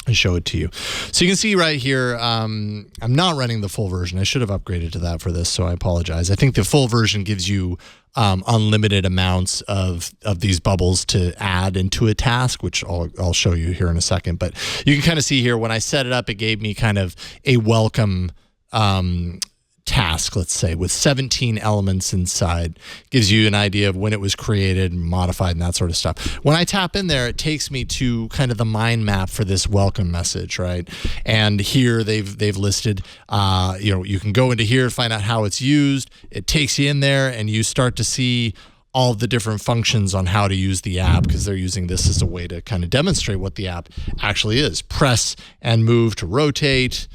and show it to you. So you can see right here, I'm not running the full version. I should have upgraded to that for this, so I apologize. I think the full version gives you unlimited amounts of these bubbles to add into a task, which I'll show you here in a second. But you can kind of see here, when I set it up, it gave me kind of a welcome task, let's say, with 17 elements inside. Gives you an idea of when it was created, modified, and that sort of stuff. When I tap in there, it takes me to kind of the mind map for this welcome message, right? And here they've listed, you can go into here, find out how it's used. It takes you in there, and you start to see all the different functions on how to use the app, because they're using this as a way to kind of demonstrate what the app actually is. Press and move to rotate.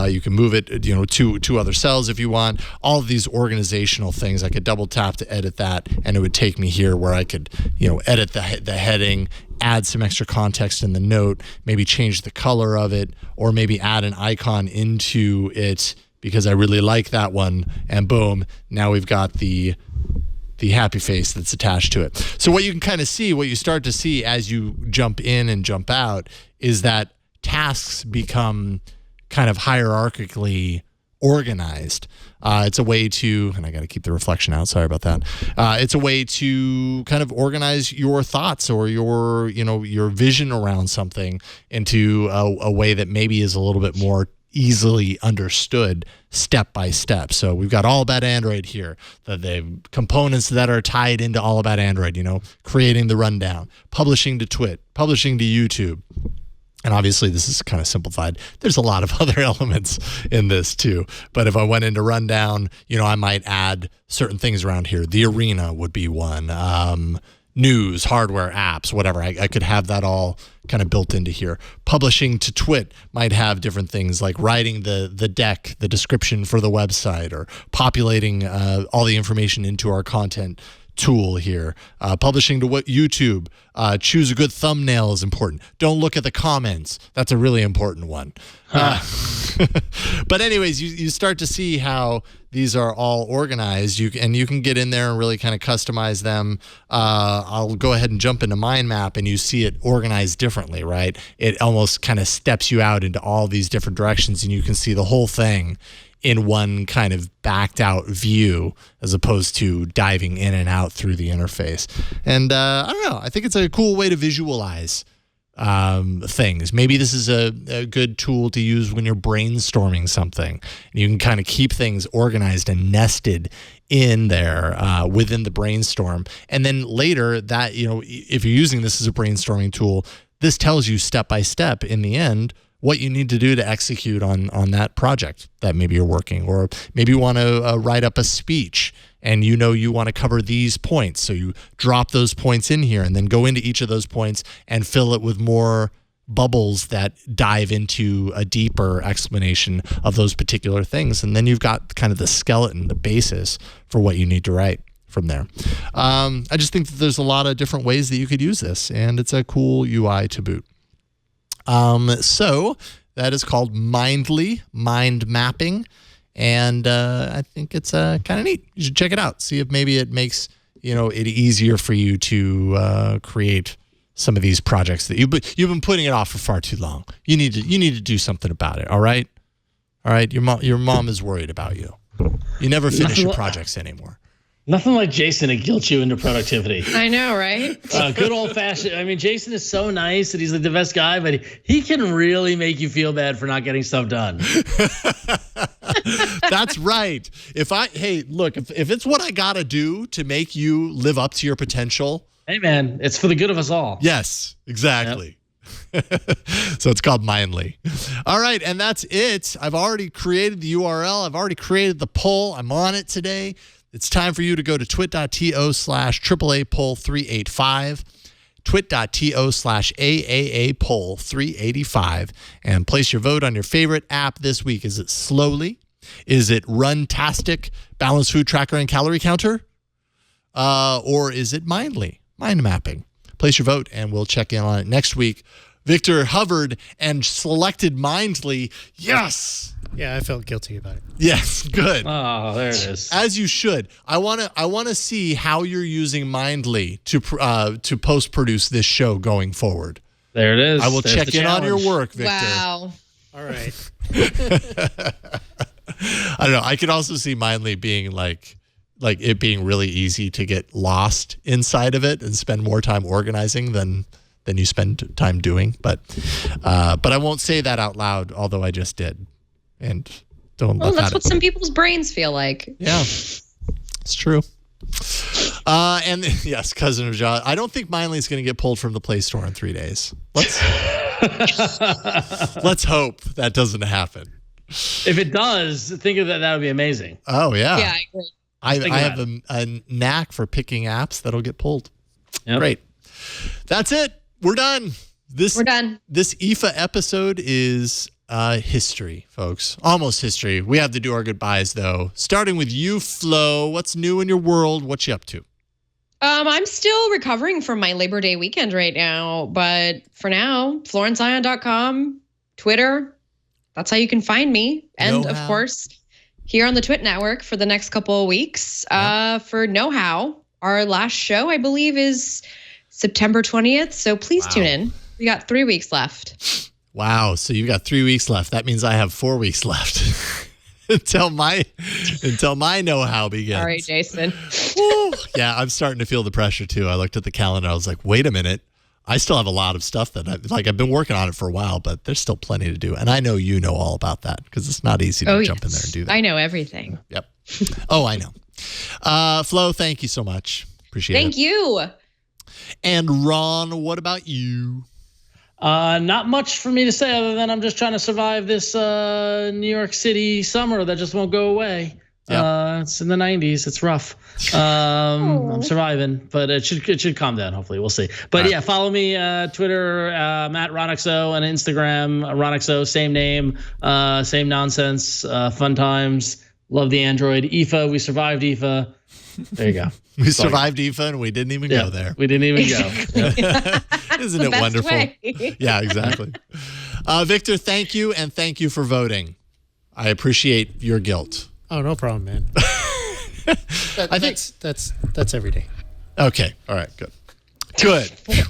You can move it, to other cells if you want. All of these organizational things, I could double tap to edit that, and it would take me here where I could, edit the heading, add some extra context in the note, maybe change the color of it, or maybe add an icon into it because I really like that one. And boom, now we've got the happy face that's attached to it. So what you can kind of see, what you start to see as you jump in and jump out, is that tasks become kind of hierarchically organized. It's a way to, and I got to keep the reflection out, sorry about that. It's a way to kind of organize your thoughts or your vision around something into a way that maybe is a little bit more easily understood step by step. So we've got All About Android here, the components that are tied into All About Android, creating the rundown, publishing to Twit, publishing to YouTube. And obviously, this is kind of simplified. There's a lot of other elements in this too. But if I went into rundown, I might add certain things around here. The arena would be one. News, hardware, apps, whatever. I could have that all kind of built into here. Publishing to Twit might have different things like writing the deck, the description for the website, or populating all the information into our content tool here. Publishing to YouTube, choose a good thumbnail is important. Don't look at the comments. That's a really important one. But anyways, you start to see how these are all organized. You can get in there and really kind of customize them. I'll go ahead and jump into Mind Map, and you see it organized differently, right? It almost kind of steps you out into all these different directions, and you can see the whole thing in one kind of backed out view, as opposed to diving in and out through the interface. And I don't know, I think it's a cool way to visualize things. Maybe this is a good tool to use when you're brainstorming something. You can kind of keep things organized and nested in there within the brainstorm. And then later that, if you're using this as a brainstorming tool, this tells you step by step in the end what you need to do to execute on that project that maybe you're working, or maybe you want to write up a speech and you want to cover these points. So you drop those points in here and then go into each of those points and fill it with more bubbles that dive into a deeper explanation of those particular things. And then you've got kind of the skeleton, the basis for what you need to write from there. I just think that there's a lot of different ways that you could use this, and it's a cool UI to boot. So that is called Mindly, mind mapping. And I think it's kind of neat. You should check it out. See if maybe it makes, it easier for you to create some of these projects that you've been putting it off for far too long. You need to do something about it. All right. All right. Your mom is worried about you. You never finish your projects anymore. Nothing like Jason to guilt you into productivity. I know, right? Good old fashioned. I mean, Jason is so nice and he's like the best guy, but he can really make you feel bad for not getting stuff done. That's right. If it's what I got to do to make you live up to your potential. Hey, man, it's for the good of us all. Yes, exactly. Yep. So it's called Mindly. All right, and that's it. I've already created the URL. I've already created the poll. I'm on it today. It's time for you to go to twit.to/AAA-poll385, twit.to/AAA-poll385, and place your vote on your favorite app this week. Is it Slowly? Is it Runtastic, Balanced Food Tracker and Calorie Counter? Or is it Mindly, mind mapping? Place your vote, and we'll check in on it next week. Victor hovered and selected Mindly. Yes! Yeah, I felt guilty about it. Yes, good. Oh, there it is. As you should. I want to see how you're using Mindly to post produce this show going forward. There it is. I will There's check the in on your challenge. work, Victor. Wow. All right. I don't know. I could also see Mindly being like it being really easy to get lost inside of it and spend more time organizing than you spend time doing. But I won't say that out loud, although I just did. And don't let That's that. what some people's brains feel like. Yeah, it's true. And yes, cousin of John. I don't think Mindly is going to get pulled from the Play Store in 3 days. Let's hope that doesn't happen. If it does, think of that. That would be amazing. Oh yeah. Yeah, I agree. I have a knack for picking apps that'll get pulled. Yep. Great. That's it. We're done. We're done. This IFA episode is history, folks. Almost history. We have to do our goodbyes, though. Starting with you, Flo. What's new in your world? What you up to? I'm still recovering from my Labor Day weekend right now, but for now, FlorenceIon.com, Twitter. That's how you can find me. And of course, here on the Twit Network for the next couple of weeks. For Know How, our last show, I believe, is September 20th. So please tune in. We got 3 weeks left. Wow. So you've got 3 weeks left. That means I have 4 weeks left until my Know How begins. All right, Jason. Woo. Yeah, I'm starting to feel the pressure too. I looked at the calendar. I was like, wait a minute. I still have a lot of stuff that I've been working on it for a while, but there's still plenty to do. And I know you know all about that because it's not easy to jump in there and do that. I know everything. Yep. Oh, I know. Flo, thank you so much. Appreciate it. Thank you. And Ron, what about you? Not much for me to say other than I'm just trying to survive this New York City summer that just won't go away. Yep. It's in the 90s. It's rough. I'm surviving, but it should calm down. Hopefully, we'll see. But yeah, follow me Twitter, Matt Ronixo, and Instagram Ronixo, same name, same nonsense, fun times. Love the Android. IFA, we survived IFA. There you go. We survived IFA and we didn't even go there. We didn't even go. Yep. Isn't it wonderful? Yeah, exactly. Victor, thank you, and thank you for voting. I appreciate your guilt. Oh, no problem, man. I think that's every day. Okay. All right. Good. You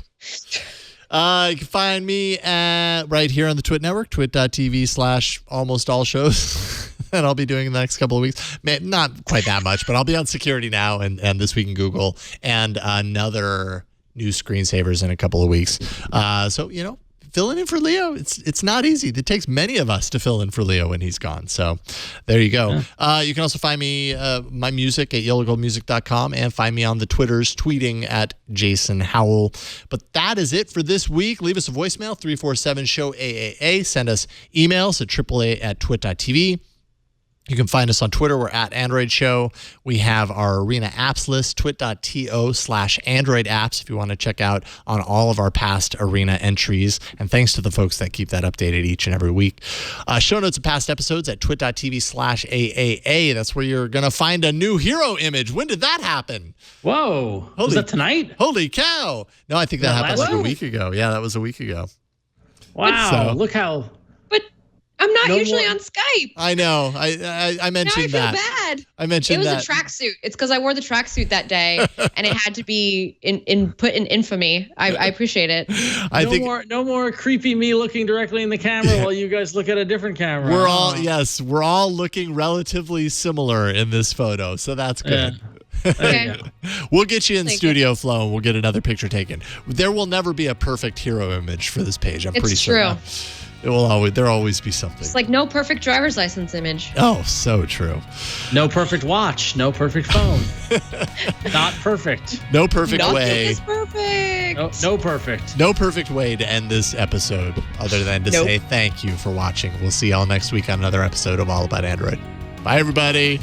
can find me right here on the Twit Network, twit.tv/almostallshows. And I'll be doing in the next couple of weeks. Not quite that much, but I'll be on Security Now and This Week in Google and another new screensavers in a couple of weeks. So, filling in for Leo, it's not easy. It takes many of us to fill in for Leo when he's gone. So there you go. Yeah. You can also find me, my music at yellowgoldmusic.com and find me on the Twitters tweeting at Jason Howell. But that is it for this week. Leave us a voicemail, 347-SHOW-AAA. Send us emails at AAA@twit.tv. You can find us on Twitter. We're at Android Show. We have our Arena apps list, twit.to/Android apps, if you want to check out on all of our past Arena entries. And thanks to the folks that keep that updated each and every week. Show notes of past episodes at twit.tv/AAA. That's where you're going to find a new hero image. When did that happen? Whoa. Was that tonight? Holy cow. No, I think that happened like a week ago. Yeah, that was a week ago. Wow. Look how... I'm not usually on Skype. I know. I mentioned that. Now I feel bad. I mentioned that. It was a tracksuit. It's because I wore the tracksuit that day, and it had to be put in infamy. I appreciate it. No more creepy me looking directly in the camera while you guys look at a different camera. We're all looking relatively similar in this photo, so that's good. Yeah. Okay. We'll get you in studio, Flo, and we'll get another picture taken. There will never be a perfect hero image for this page. I'm pretty sure. It's true. There'll always be something. It's like no perfect driver's license image. Oh, so true. No perfect watch. No perfect phone. Not perfect. No perfect way. Nothing is perfect. No perfect. No perfect way to end this episode other than to say thank you for watching. We'll see y'all next week on another episode of All About Android. Bye, everybody.